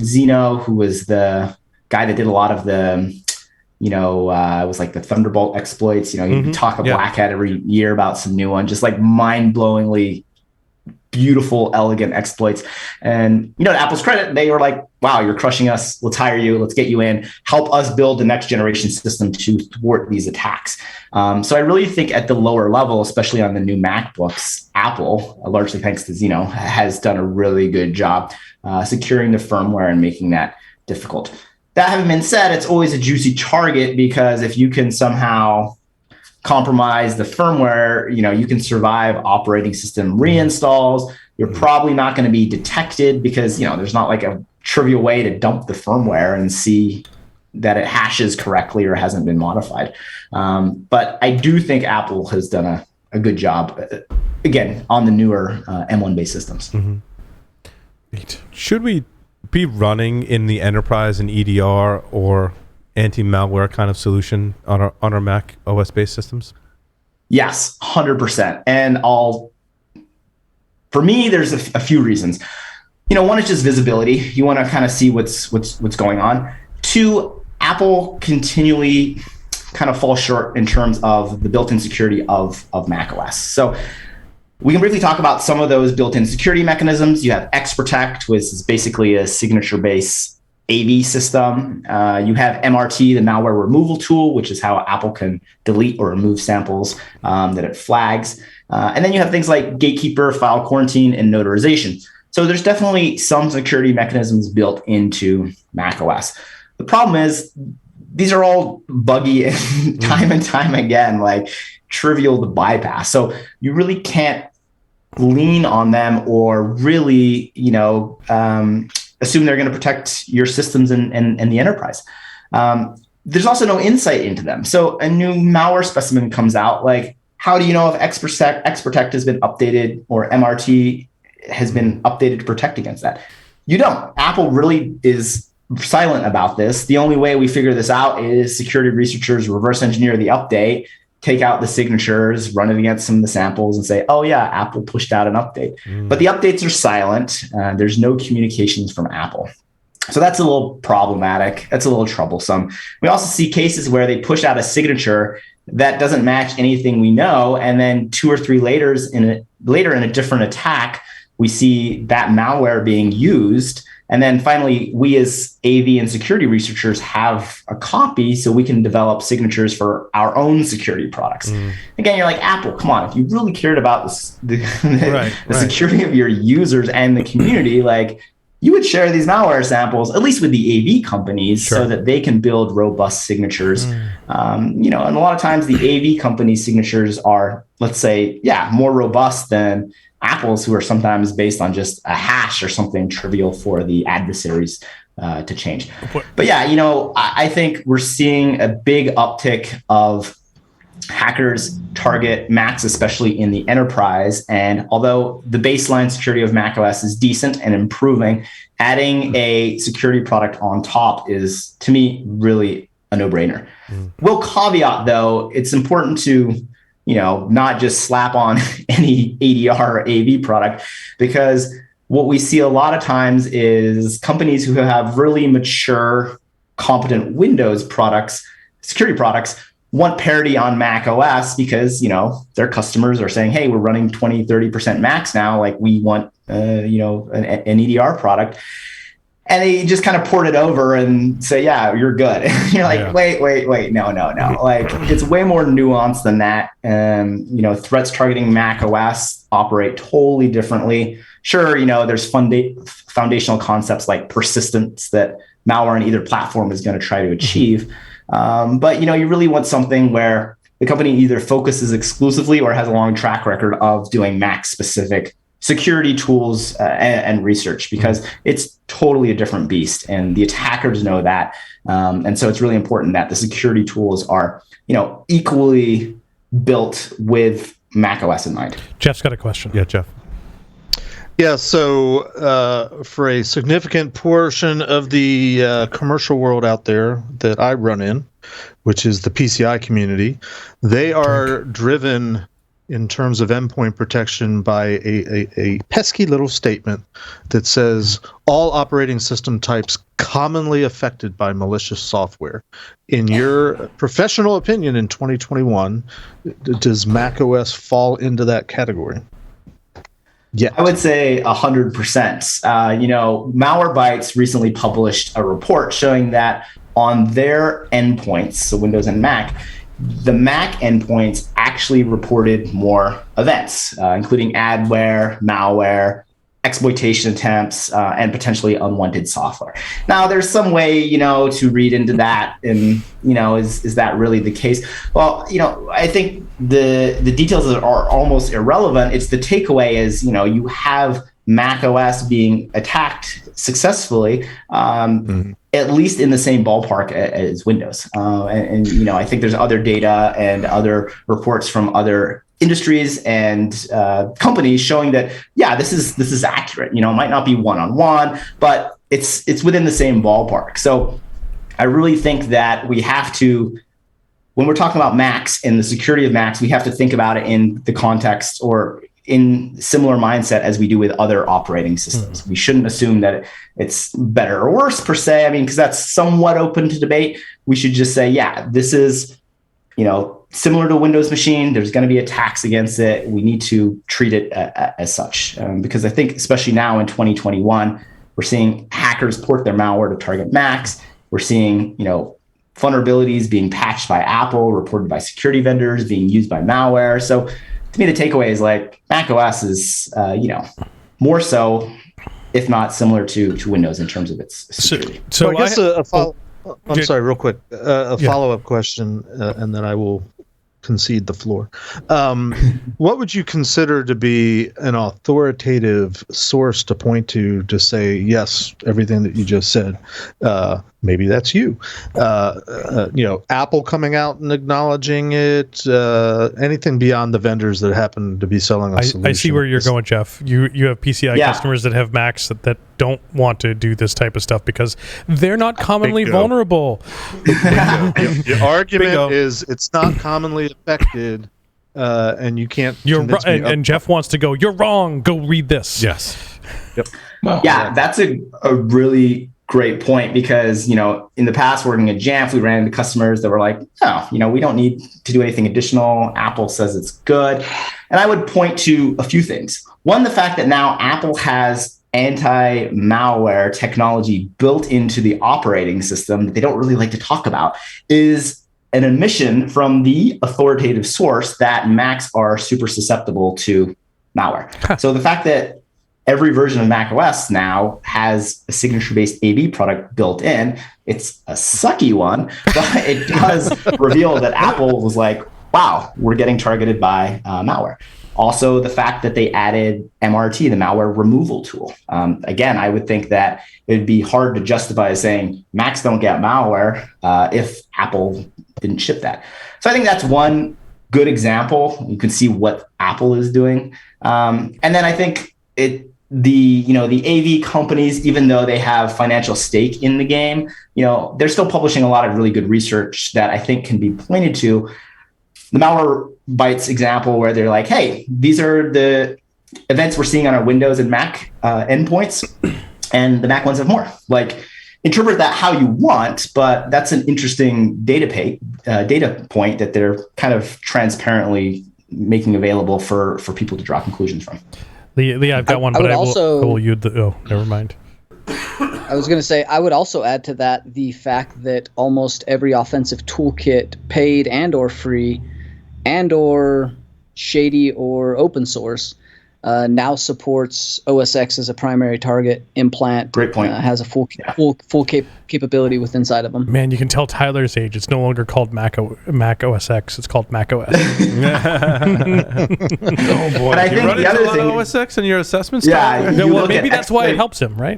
Zeno, who was the guy that did a lot of the, it was like the Thunderbolt exploits. He talk a Black Hat every year about some new one, just like mind-blowingly beautiful, elegant exploits. And, to Apple's credit, they were like, wow, you're crushing us. Let's hire you. Let's get you in. Help us build the next generation system to thwart these attacks. So I really think at the lower level, especially on the new MacBooks, Apple, largely thanks to Zeno, has done a really good job securing the firmware and making that difficult. That having been said, it's always a juicy target, because if you can somehow compromise the firmware, you can survive operating system reinstalls. You're probably not going to be detected because, there's not like a trivial way to dump the firmware and see that it hashes correctly or hasn't been modified. But I do think Apple has done a good job, again, on the newer M1-based systems. Mm-hmm. Should we be running in the enterprise and EDR or anti-malware kind of solution on our Mac OS based systems? Yes, 100%. And for me, there's a few reasons. One is just visibility. You want to kind of see what's going on. Two, Apple continually kind of falls short in terms of the built-in security of Mac OS. So we can briefly talk about some of those built-in security mechanisms. You have XProtect, which is basically a signature-based AV system. You have MRT, the malware removal tool, which is how Apple can delete or remove samples that it flags. And then you have things like Gatekeeper, file quarantine, and notarization. So there's definitely some security mechanisms built into macOS. The problem is these are all buggy and time again, like trivial to bypass. So you really can't lean on them or really, assume they're going to protect your systems and the enterprise. There's also no insight into them. So a new malware specimen comes out, like, how do you know if Xprotect has been updated or MRT has been updated to protect against that? You don't. Apple really is silent about this. The only way we figure this out is security researchers reverse engineer the update, take out the signatures, run it against some of the samples and say, oh yeah, Apple pushed out an update. But the updates are silent. There's no communications from Apple. So that's a little problematic. That's a little troublesome. We also see cases where they push out a signature that doesn't match anything we know. And then 2 or 3 later in a different attack, we see that malware being used. And then finally, we as AV and security researchers have a copy so we can develop signatures for our own security products. Again, you're like, Apple, come on. If you really cared about the security of your users and the community, like, you would share these malware samples, at least with the AV companies, so that they can build robust signatures. And a lot of times the AV company signatures are, let's say, more robust than Apple's, who are sometimes based on just a hash or something trivial for the adversaries to change. But I think we're seeing a big uptick of hackers target Macs, especially in the enterprise. And although the baseline security of macOS is decent and improving, adding a security product on top is, to me, really a no-brainer. We'll caveat, though, it's important to not just slap on any ADR or AV product, because what we see a lot of times is companies who have really mature, competent Windows products, security products, want parity on Mac OS because, their customers are saying, hey, we're running 20, 30% Macs now. Like, we want, an EDR product. And they just kind of port it over and say, yeah, you're good. You're like, wait, no. Like, it's way more nuanced than that. Threats targeting Mac OS operate totally differently. Sure, there's foundational concepts like persistence that malware on either platform is going to try to achieve. But you really want something where the company either focuses exclusively or has a long track record of doing Mac specific security tools and research, because it's totally a different beast, and the attackers know that. And so it's really important that the security tools are, equally built with Mac OS in mind. Jeff's got a question. Yeah, Jeff. Yeah, so for a significant portion of the commercial world out there that I run in, which is the PCI community, they are driven in terms of endpoint protection by a pesky little statement that says all operating system types commonly affected by malicious software. In your professional opinion, in 2021, does macOS fall into that category? Yeah, I would say 100%. Malwarebytes recently published a report showing that on their endpoints, so Windows and Mac, the Mac endpoints actually reported more events, including adware, malware, exploitation attempts, and potentially unwanted software. Now, there's some way, to read into that, and is that really the case? Well, I think the details are almost irrelevant. It's the takeaway is, you have Mac OS being attacked successfully, at least in the same ballpark as Windows. And I think there's other data and other reports from other industries and companies showing that, this is accurate. It might not be one-on-one, but it's within the same ballpark. So I really think that we have to, when we're talking about Macs and the security of Macs, we have to think about it in the context or in similar mindset as we do with other operating systems. We shouldn't assume that it's better or worse per se. I mean, because that's somewhat open to debate. We should just say, this is, similar to a Windows machine. There's going to be attacks against it. We need to treat it as such. Because I think, especially now in 2021, we're seeing hackers port their malware to target Macs. We're seeing, vulnerabilities being patched by Apple, reported by security vendors, being used by malware. So to me, the takeaway is like Mac OS is, more so if not similar to Windows in terms of its security. So I guess I'm sorry, real quick, follow-up question, and then I will concede the floor. What would you consider to be an authoritative source to point to say, yes, everything that you just said, maybe that's you? Apple coming out and acknowledging it, anything beyond the vendors that happen to be selling a solution. I see where you're going, Jeff. You have PCI customers that have Macs that don't want to do this type of stuff because they're not commonly vulnerable. The argument is it's not commonly affected, and you can't. And Jeff wants to go. You're wrong. Go read this. Yes. Yep. That's a really great point, because in the past, working at Jamf, we ran into customers that were like, we don't need to do anything additional. Apple says it's good. And I would point to a few things. One, the fact that now Apple has anti-malware technology built into the operating system that they don't really like to talk about is an admission from the authoritative source that Macs are super susceptible to malware. So the fact that every version of macOS now has a signature-based AV product built in, it's a sucky one, but it does reveal that Apple was like, wow, we're getting targeted by malware. Also, the fact that they added MRT, the malware removal tool. Again, I would think that it'd be hard to justify saying Macs don't get malware if Apple didn't ship that. So I think that's one good example. You can see what Apple is doing. And then I think the AV companies, even though they have financial stake in the game, they're still publishing a lot of really good research that I think can be pointed to. The Malwarebytes example, where they're like, hey, these are the events we're seeing on our Windows and Mac endpoints, and the Mac ones have more. Like, interpret that how you want, but that's an interesting data point that they're kind of transparently making available for people to draw conclusions from. Lee, I've got one, but I will use the. Oh, never mind. I was going to say, I would also add to that the fact that almost every offensive toolkit, paid and or free, and or shady or open source, now supports OS X as a primary target implant. Great point. Has a full capability with inside of them. Man, you can tell Tyler's age. It's no longer called Mac OS X. It's called Mac OS. Oh boy! But I think run the into other a lot thing, of OS X in your assessments. Well, maybe that's why it helps him, right?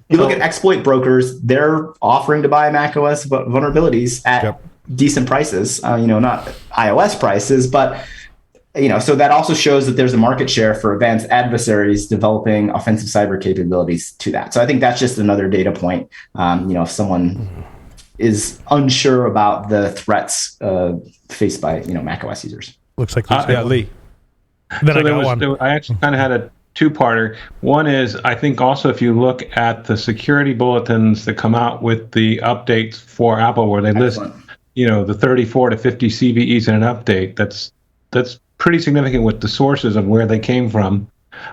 You look at exploit brokers; they're offering to buy Mac OS vulnerabilities at decent prices. Not iOS prices, but. So that also shows that there's a market share for advanced adversaries developing offensive cyber capabilities to that. So I think that's just another data point. If someone is unsure about the threats faced by Mac OS users. Looks like Lee. Then so I got one. I actually kind of had a two-parter. One is, I think also if you look at the security bulletins that come out with the updates for Apple, where they list, the 34 to 50 CVEs in an update, that's pretty significant with the sources of where they came from.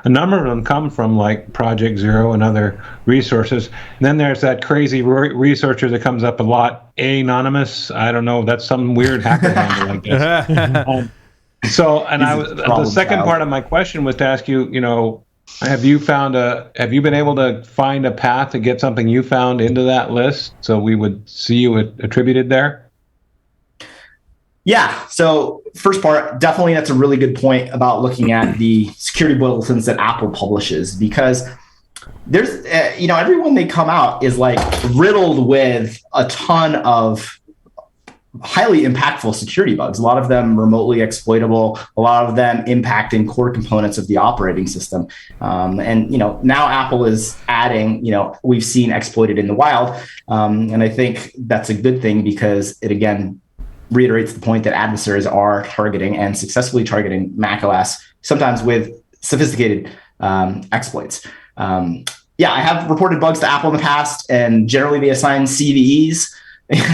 A number of them come from like Project Zero and other resources. And then there's that crazy researcher that comes up a lot, Anonymous. I don't know, that's some weird hacker handle, I guess. The second part of my question was to ask you, have you been able to find a path to get something you found into that list so we would see you attributed there? Yeah. So first part, definitely that's a really good point about looking at the security bulletins that Apple publishes, because there's, every one they come out is like riddled with a ton of highly impactful security bugs, a lot of them remotely exploitable, a lot of them impacting core components of the operating system. Now Apple is adding, we've seen exploited in the wild. And I think that's a good thing, because it, again, reiterates the point that adversaries are targeting and successfully targeting macOS, sometimes with sophisticated exploits. I have reported bugs to Apple in the past, and generally they assign CVEs.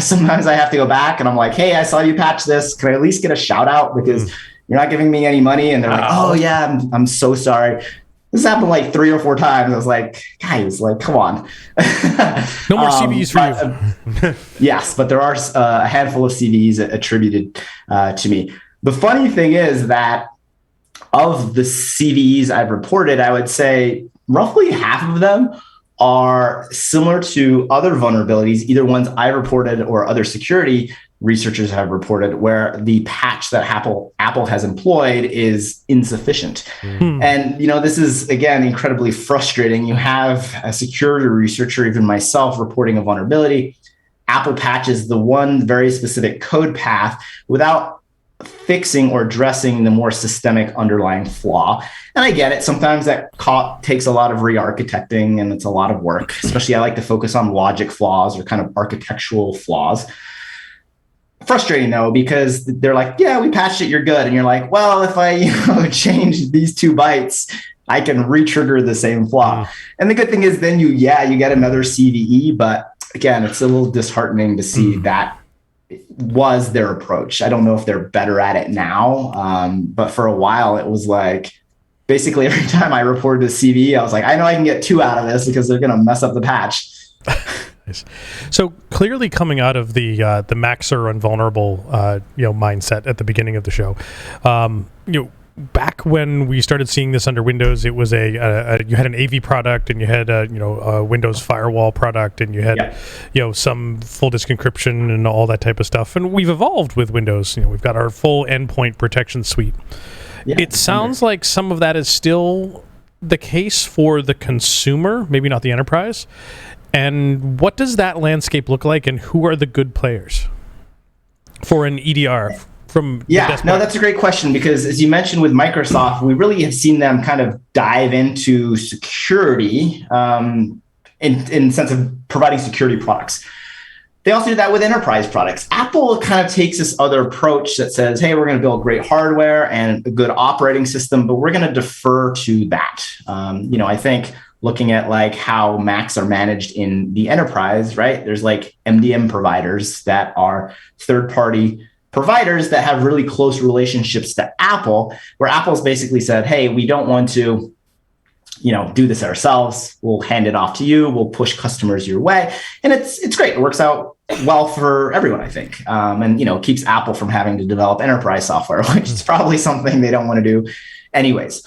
Sometimes I have to go back and I'm like, hey, I saw you patch this. Can I at least get a shout out? Because you're not giving me any money. And they're like, oh yeah, I'm so sorry. This happened like 3 or 4 times. I was like, guys, come on. No more CVEs for you. Yes, but there are a handful of CVEs attributed to me. The funny thing is that of the CVEs I've reported, I would say roughly half of them are similar to other vulnerabilities, either ones I reported or other security researchers have reported, where the patch that Apple has employed is insufficient. And this is, again, incredibly frustrating. You have a security researcher, even myself, reporting a vulnerability. Apple patches the one very specific code path without fixing or addressing the more systemic underlying flaw. And I get it. Sometimes that takes a lot of re-architecting, and it's a lot of work. Especially, I like to focus on logic flaws or kind of architectural flaws. Frustrating though, because they're like, yeah, we patched it, you're good. And you're like, well, if I change these 2 bytes, I can re-trigger the same flaw. And the good thing is then you get another CVE. But again, it's a little disheartening to see that was their approach. I don't know if they're better at it now. But for a while, it was like, basically every time I reported a CVE, I was like, I know I can get 2 out of this because they're going to mess up the patch. So clearly, coming out of the Macs are invulnerable, mindset at the beginning of the show, back when we started seeing this under Windows, it was you had an AV product, and you had a Windows firewall product, and you had some full disk encryption and all that type of stuff. And we've evolved with Windows. We've got our full endpoint protection suite. It sounds like some of that is still the case for the consumer, maybe not the enterprise. And what does that landscape look like, and who are the good players for an EDR from that's a great question, because as you mentioned with Microsoft, we really have seen them kind of dive into security in the sense of providing security products. They also do that with enterprise products. Apple kind of takes this other approach that says, hey, we're going to build great hardware and a good operating system, but we're going to defer to that. I think looking at like how Macs are managed in the enterprise, right? There's like MDM providers that are third-party providers that have really close relationships to Apple, where Apple's basically said, hey, we don't want to, do this ourselves. We'll hand it off to you. We'll push customers your way. And it's great. It works out well for everyone, I think. And, keeps Apple from having to develop enterprise software, which is probably something they don't want to do anyways.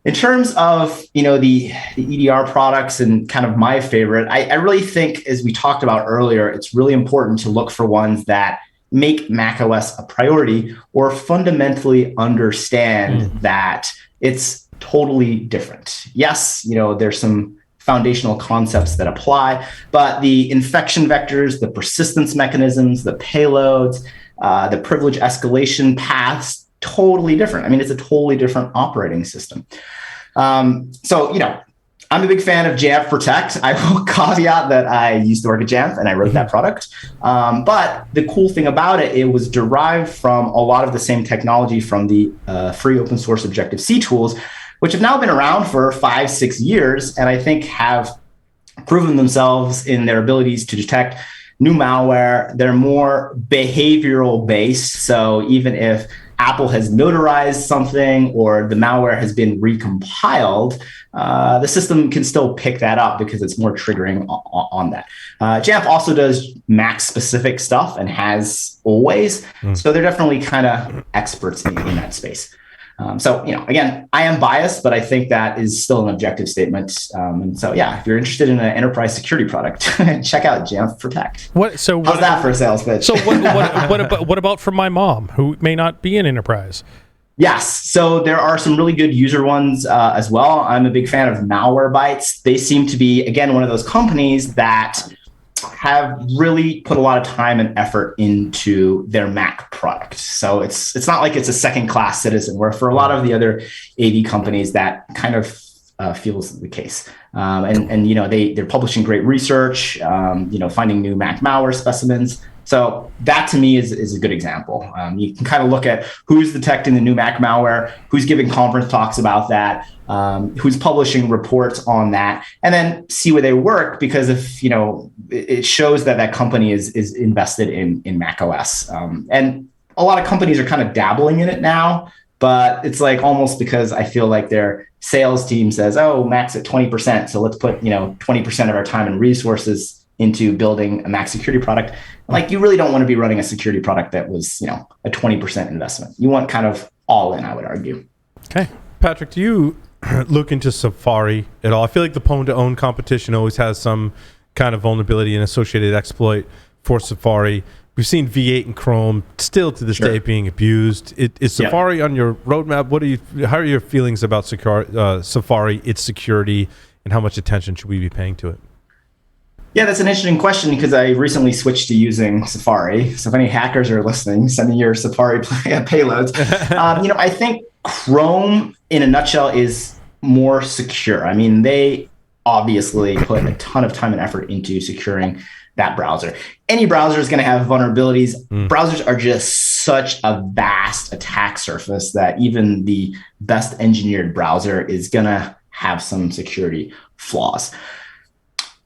In terms of, the EDR products and kind of my favorite, I really think, as we talked about earlier, it's really important to look for ones that make macOS a priority or fundamentally understand that it's totally different. Yes, there's some foundational concepts that apply, but the infection vectors, the persistence mechanisms, the payloads, the privilege escalation paths, totally different. I mean, it's a totally different operating system. I'm a big fan of Jamf Protect. I will caveat that I used to work at Jamf and I wrote that product. But the cool thing about it, it was derived from a lot of the same technology from the free open source Objective-C tools, which have now been around for 5-6 years, and I think have proven themselves in their abilities to detect new malware. They're more behavioral based. So even if Apple has notarized something or the malware has been recompiled, the system can still pick that up because it's more triggering on that. Jamf also does Mac specific stuff and has always. So they're definitely kind of experts in that space. Again, I am biased, but I think that is still an objective statement. If you're interested in an enterprise security product, check out Jamf Protect. How's that for a sales pitch? So what about for my mom, who may not be an enterprise? Yes. So there are some really good user ones as well. I'm a big fan of Malwarebytes. They seem to be, again, one of those companies that have really put a lot of time and effort into their Mac product. So it's not like it's a second class citizen, where for a lot of the other AV companies that kind of feels the case. They're publishing great research, finding new Mac malware specimens. So that to me is a good example. You can kind of look at who's detecting the new Mac malware, who's giving conference talks about that, who's publishing reports on that, and then see where they work, because if it shows that company is invested in macOS. And a lot of companies are kind of dabbling in it now, but it's like almost because I feel like their sales team says, oh, Mac's at 20%, so let's put 20% of our time and resources into building a Mac security product. Like, you really don't want to be running a security product that was, a 20% investment. You want kind of all in, I would argue. Okay. Patrick, do you look into Safari at all? I feel like the pwn-to-own competition always has some kind of vulnerability and associated exploit for Safari. We've seen V8 and Chrome still to this day being abused. Is Safari on your roadmap? How are your feelings about Safari, its security, and how much attention should we be paying to it? Yeah, that's an interesting question because I recently switched to using Safari. So if any hackers are listening, send me your Safari payloads. I think Chrome, in a nutshell, is more secure. I mean, they obviously put a ton of time and effort into securing that browser. Any browser is going to have vulnerabilities. Browsers are just such a vast attack surface that even the best engineered browser is going to have some security flaws.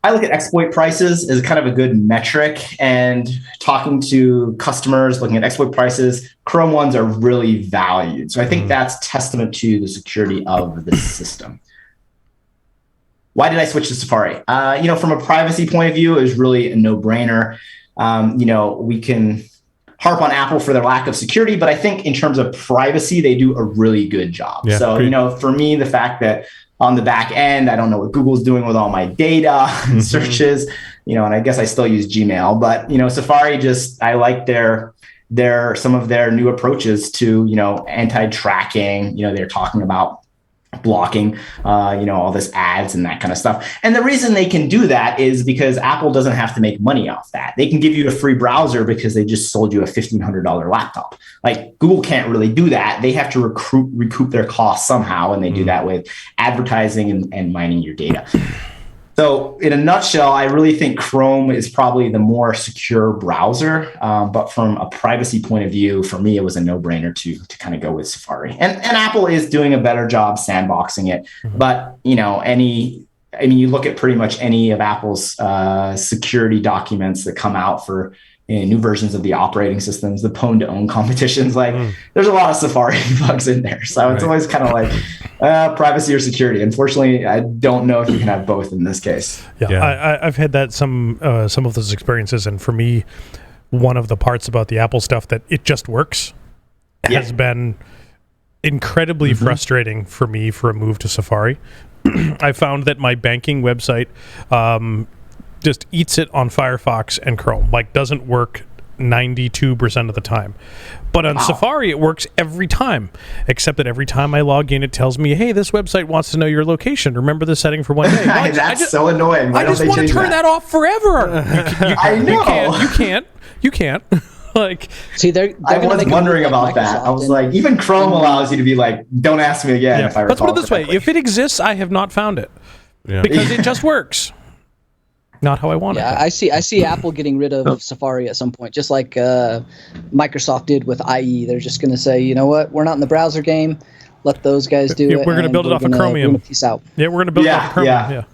I look at exploit prices as kind of a good metric, and talking to customers, looking at exploit prices, Chrome ones are really valued. So I think that's testament to the security of the system. Why did I switch to Safari? From a privacy point of view, it was really a no-brainer. We can harp on Apple for their lack of security, but I think in terms of privacy, they do a really good job. Yeah, so, for me, the fact that on the back end, I don't know what Google's doing with all my data and searches, and I guess I still use Gmail, but, Safari I like some of their new approaches to, anti-tracking. They're talking about blocking, all this ads and that kind of stuff. And the reason they can do that is because Apple doesn't have to make money off that. They can give you a free browser because they just sold you a $1,500 laptop. Like Google can't really do that. They have to recoup their costs somehow. And they do that with advertising and mining your data. So in a nutshell, I really think Chrome is probably the more secure browser. But from a privacy point of view, for me, it was a no-brainer to kind of go with Safari. And Apple is doing a better job sandboxing it. But, you look at pretty much any of Apple's security documents that come out for new versions of the operating systems, the pwn-to-own competitions, there's a lot of Safari bugs in there. So it's always kind of like privacy or security. Unfortunately, I don't know if you can have both in this case. I've had that some of those experiences, and for me, one of the parts about the Apple stuff that it just works has been incredibly frustrating for me for a move to Safari. I found that my banking website just eats it on Firefox and Chrome, doesn't work 92% of the time. But on Safari, it works every time, except that every time I log in, it tells me, hey, this website wants to know your location. Remember the setting for 1 day. Well, That's so annoying. Why I just want to turn that off forever. I know. You can't. See, I was wondering about that. I was like, even Chrome allows you to be like, don't ask me again if I recall. Let's put it this way. If it exists, I have not found it. Because it just works. Not how I want it. I see Apple getting rid of Safari at some point, just like Microsoft did with IE. They're just going to say, you know what, we're not in the browser game. Let those guys do it. We're going to build it off of Chromium. We're gonna peace out. Yeah, we're going to build it off of Chromium. Yeah.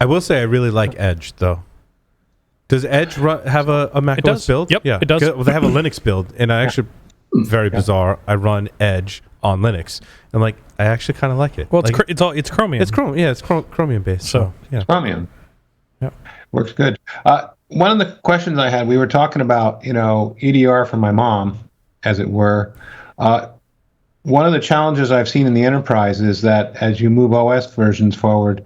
I will say I really like Edge, though. Does Edge have a macOS build? Yep, it does. Well, they have a Linux build, and I actually, very bizarre, I run Edge on Linux. I'm like, I actually kind of like it. Well, it's Chromium. It's Chromium. Yeah, it's Chromium based. So yeah, Chromium. Yeah, works good. One of the questions I had, we were talking about, EDR for my mom, as it were. One of the challenges I've seen in the enterprise is that as you move OS versions forward,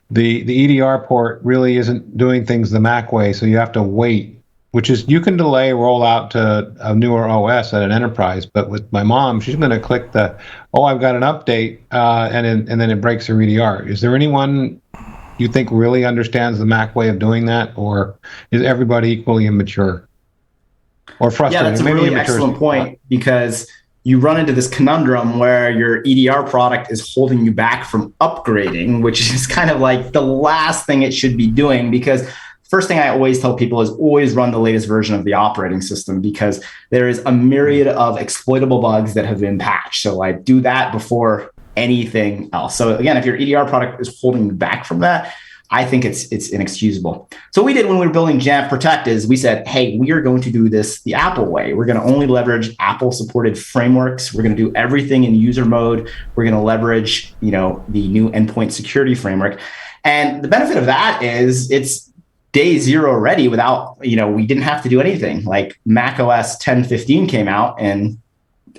the EDR port really isn't doing things the Mac way, so you have to wait, which is you can delay rollout to a newer OS at an enterprise, but with my mom, she's going to click I've got an update, and then it breaks her EDR. Is there anyone you think really understands the Mac way of doing that, or is everybody equally immature or frustrated? Yeah, that's a really excellent point, because you run into this conundrum where your EDR product is holding you back from upgrading, which is kind of like the last thing it should be doing, because first thing I always tell people is always run the latest version of the operating system, because there is a myriad of exploitable bugs that have been patched. So do that before anything else. So again, if your EDR product is holding you back from that, I think it's inexcusable. So what we did when we were building Jamf Protect is we said, hey, we are going to do this the Apple way. We're going to only leverage Apple supported frameworks. We're going to do everything in user mode. We're going to leverage, the new Endpoint Security framework. And the benefit of that is it's day zero ready without, we didn't have to do anything. Like macOS 10.15 came out and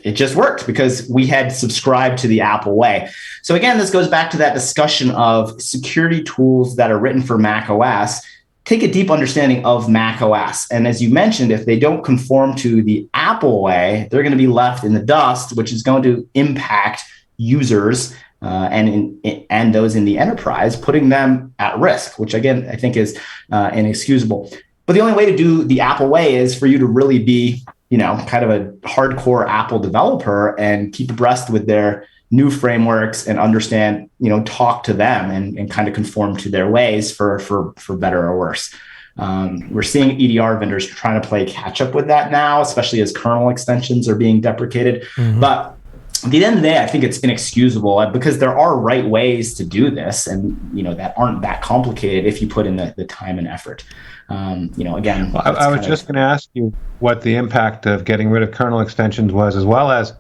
it just worked because we had subscribed to the Apple way. So again, this goes back to that discussion of security tools that are written for macOS. Take a deep understanding of macOS. And as you mentioned, if they don't conform to the Apple way, they're going to be left in the dust, which is going to impact users and those in the enterprise, putting them at risk, which again, I think is inexcusable. But the only way to do the Apple way is for you to really be, kind of a hardcore Apple developer and keep abreast with their new frameworks and understand, talk to them and kind of conform to their ways for better or worse. We're seeing EDR vendors trying to play catch up with that now, especially as kernel extensions are being deprecated. Mm-hmm. But at the end of the day, I think it's inexcusable because there are right ways to do this and, that aren't that complicated if you put in the time and effort. Again, well, I was just going to ask you what the impact of getting rid of kernel extensions was, as well as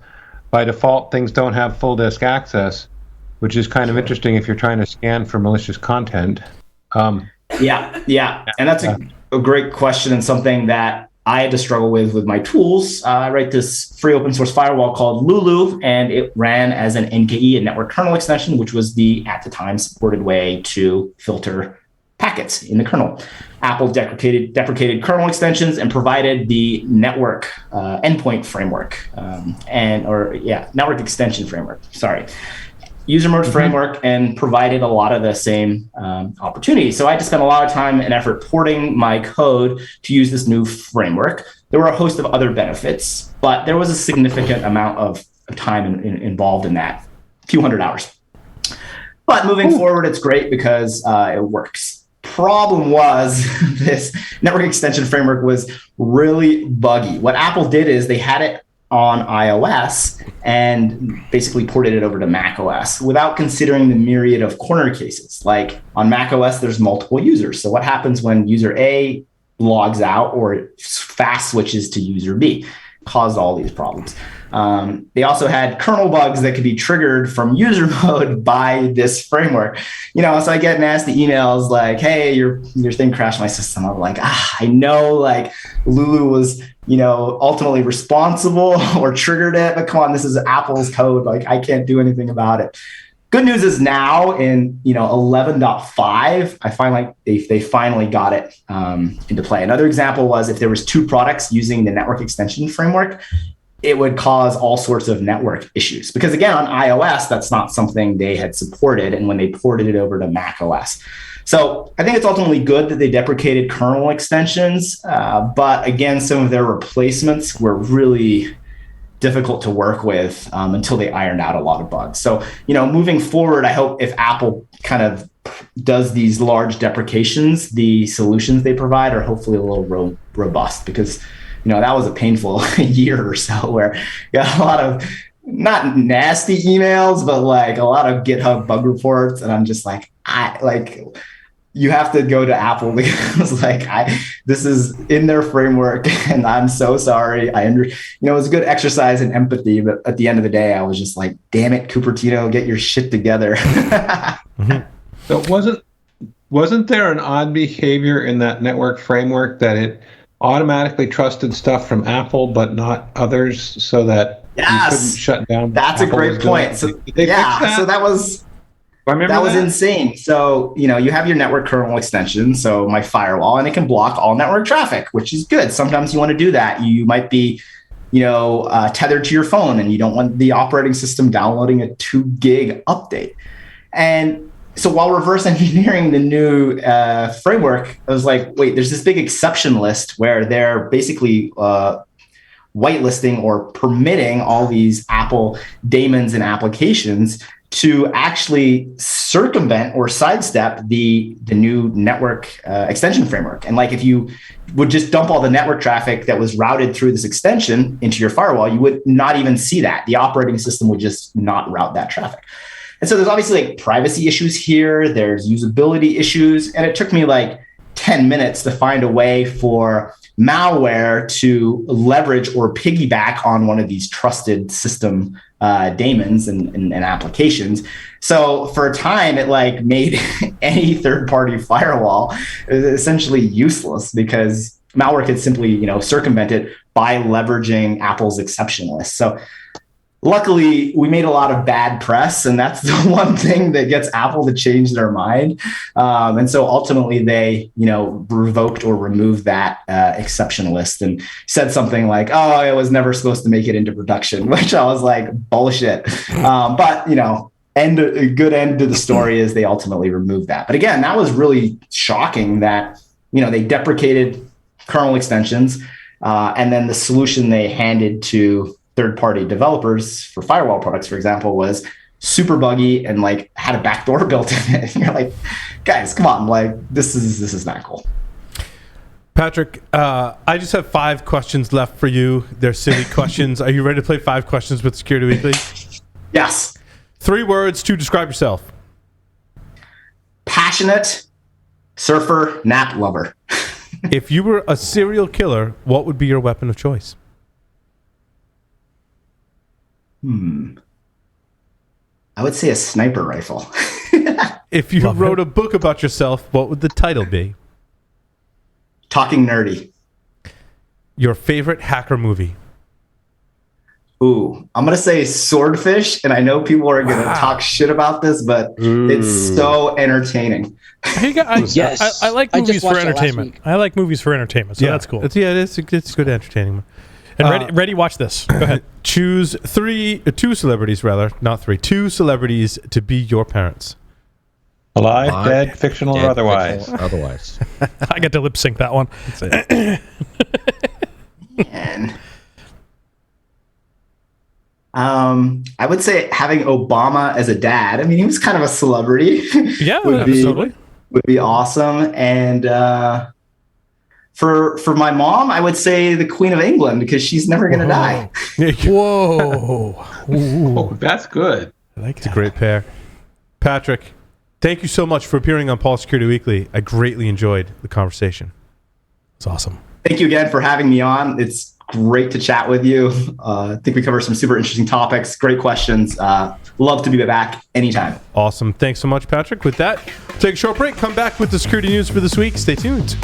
by default, things don't have full disk access, which is kind of interesting if you're trying to scan for malicious content. Yeah. And that's a great question and something that I had to struggle with my tools. I write this free open source firewall called Lulu, and it ran as an NKE, a network kernel extension, which was the, at the time, supported way to filter packets in the kernel. Apple deprecated kernel extensions and provided the network endpoint framework network extension framework. User mode framework, and provided a lot of the same opportunities. So I had to spend a lot of time and effort porting my code to use this new framework. There were a host of other benefits, but there was a significant amount of time involved in that, a few hundred hours. But moving forward, it's great because it works. Problem was this network extension framework was really buggy. What Apple did is they had it on iOS and basically ported it over to macOS without considering the myriad of corner cases. Like on macOS, there's multiple users. So what happens when user A logs out or fast switches to user B? Caused all these problems. They also had kernel bugs that could be triggered from user mode by this framework. So I get nasty emails like, hey, your thing crashed my system. I'm like, I know like Lulu was, ultimately responsible or triggered it, but come on, this is Apple's code. Like I can't do anything about it. Good news is now in 11.5, I find like they finally got it into play. Another example was if there was two products using the network extension framework, it would cause all sorts of network issues. Because again, on iOS, that's not something they had supported, and when they ported it over to macOS. So I think it's ultimately good that they deprecated kernel extensions, but again, some of their replacements were really difficult to work with until they ironed out a lot of bugs. So, moving forward, I hope if Apple kind of does these large deprecations, the solutions they provide are hopefully a little robust, because, that was a painful year or so where you got a lot of not nasty emails, but like a lot of GitHub bug reports. And I'm just like, you have to go to Apple because this is in their framework and I'm so sorry. It was a good exercise in empathy, but at the end of the day, I was just like, damn it, Cupertino, get your shit together. So wasn't there an odd behavior in that network framework that it automatically trusted stuff from Apple, but not others, so that you couldn't shut down? That's a great point. So that was insane. So, you have your network kernel extension, so my firewall, and it can block all network traffic, which is good. Sometimes you want to do that. You might be, tethered to your phone and you don't want the operating system downloading a 2 gig update. And so while reverse engineering the new framework, I was like, wait, there's this big exception list where they're basically whitelisting or permitting all these Apple daemons and applications to actually circumvent or sidestep the new network extension framework. And like if you would just dump all the network traffic that was routed through this extension into your firewall, you would not even see that. The operating system would just not route that traffic. And so there's obviously like privacy issues here, there's usability issues, and it took me like 10 minutes to find a way for malware to leverage or piggyback on one of these trusted system daemons and applications. So for a time, it like made any third-party firewall essentially useless because malware could simply, circumvent it by leveraging Apple's exception list. So luckily, we made a lot of bad press, and that's the one thing that gets Apple to change their mind. And so ultimately, they, revoked or removed that exception list and said something like, "Oh, it was never supposed to make it into production," which I was like, "Bullshit." But a good end to the story is they ultimately removed that. But again, that was really shocking that they deprecated kernel extensions, and then the solution they handed to third-party developers for firewall products, for example, was super buggy and had a backdoor built in it. And you're like, guys, come on, this is not cool. Patrick, I just have 5 questions left for you. They're silly questions. Are you ready to play 5 questions with Security Weekly? Yes. 3 words to describe yourself. Passionate, surfer, nap lover. If you were a serial killer, what would be your weapon of choice? I would say a sniper rifle. If you wrote a book about yourself, what would the title be? Talking Nerdy. Your favorite hacker movie? Ooh, I'm going to say Swordfish, and I know people are going to talk shit about this, but it's so entertaining. Yes. I like movies for entertainment. I like movies for entertainment, so that's cool. It's good entertaining. And ready, watch this. Go ahead. Choose 2 celebrities, not 3. 2 celebrities to be your parents. Alive, dead, fictional, or otherwise. Otherwise. I get to lip sync that one. Man. I would say having Obama as a dad. I mean, he was kind of a celebrity. Yeah, would be awesome. And for my mom, I would say the Queen of England, because she's never going to die. Whoa. Oh, that's good. I like It's a great pair. Patrick, thank you so much for appearing on Paul Security Weekly. I greatly enjoyed the conversation. It's awesome. Thank you again for having me on. It's great to chat with you. I think we covered some super interesting topics. Great questions. Love to be back anytime. Awesome. Thanks so much, Patrick. With that, take a short break. Come back with the security news for this week. Stay tuned.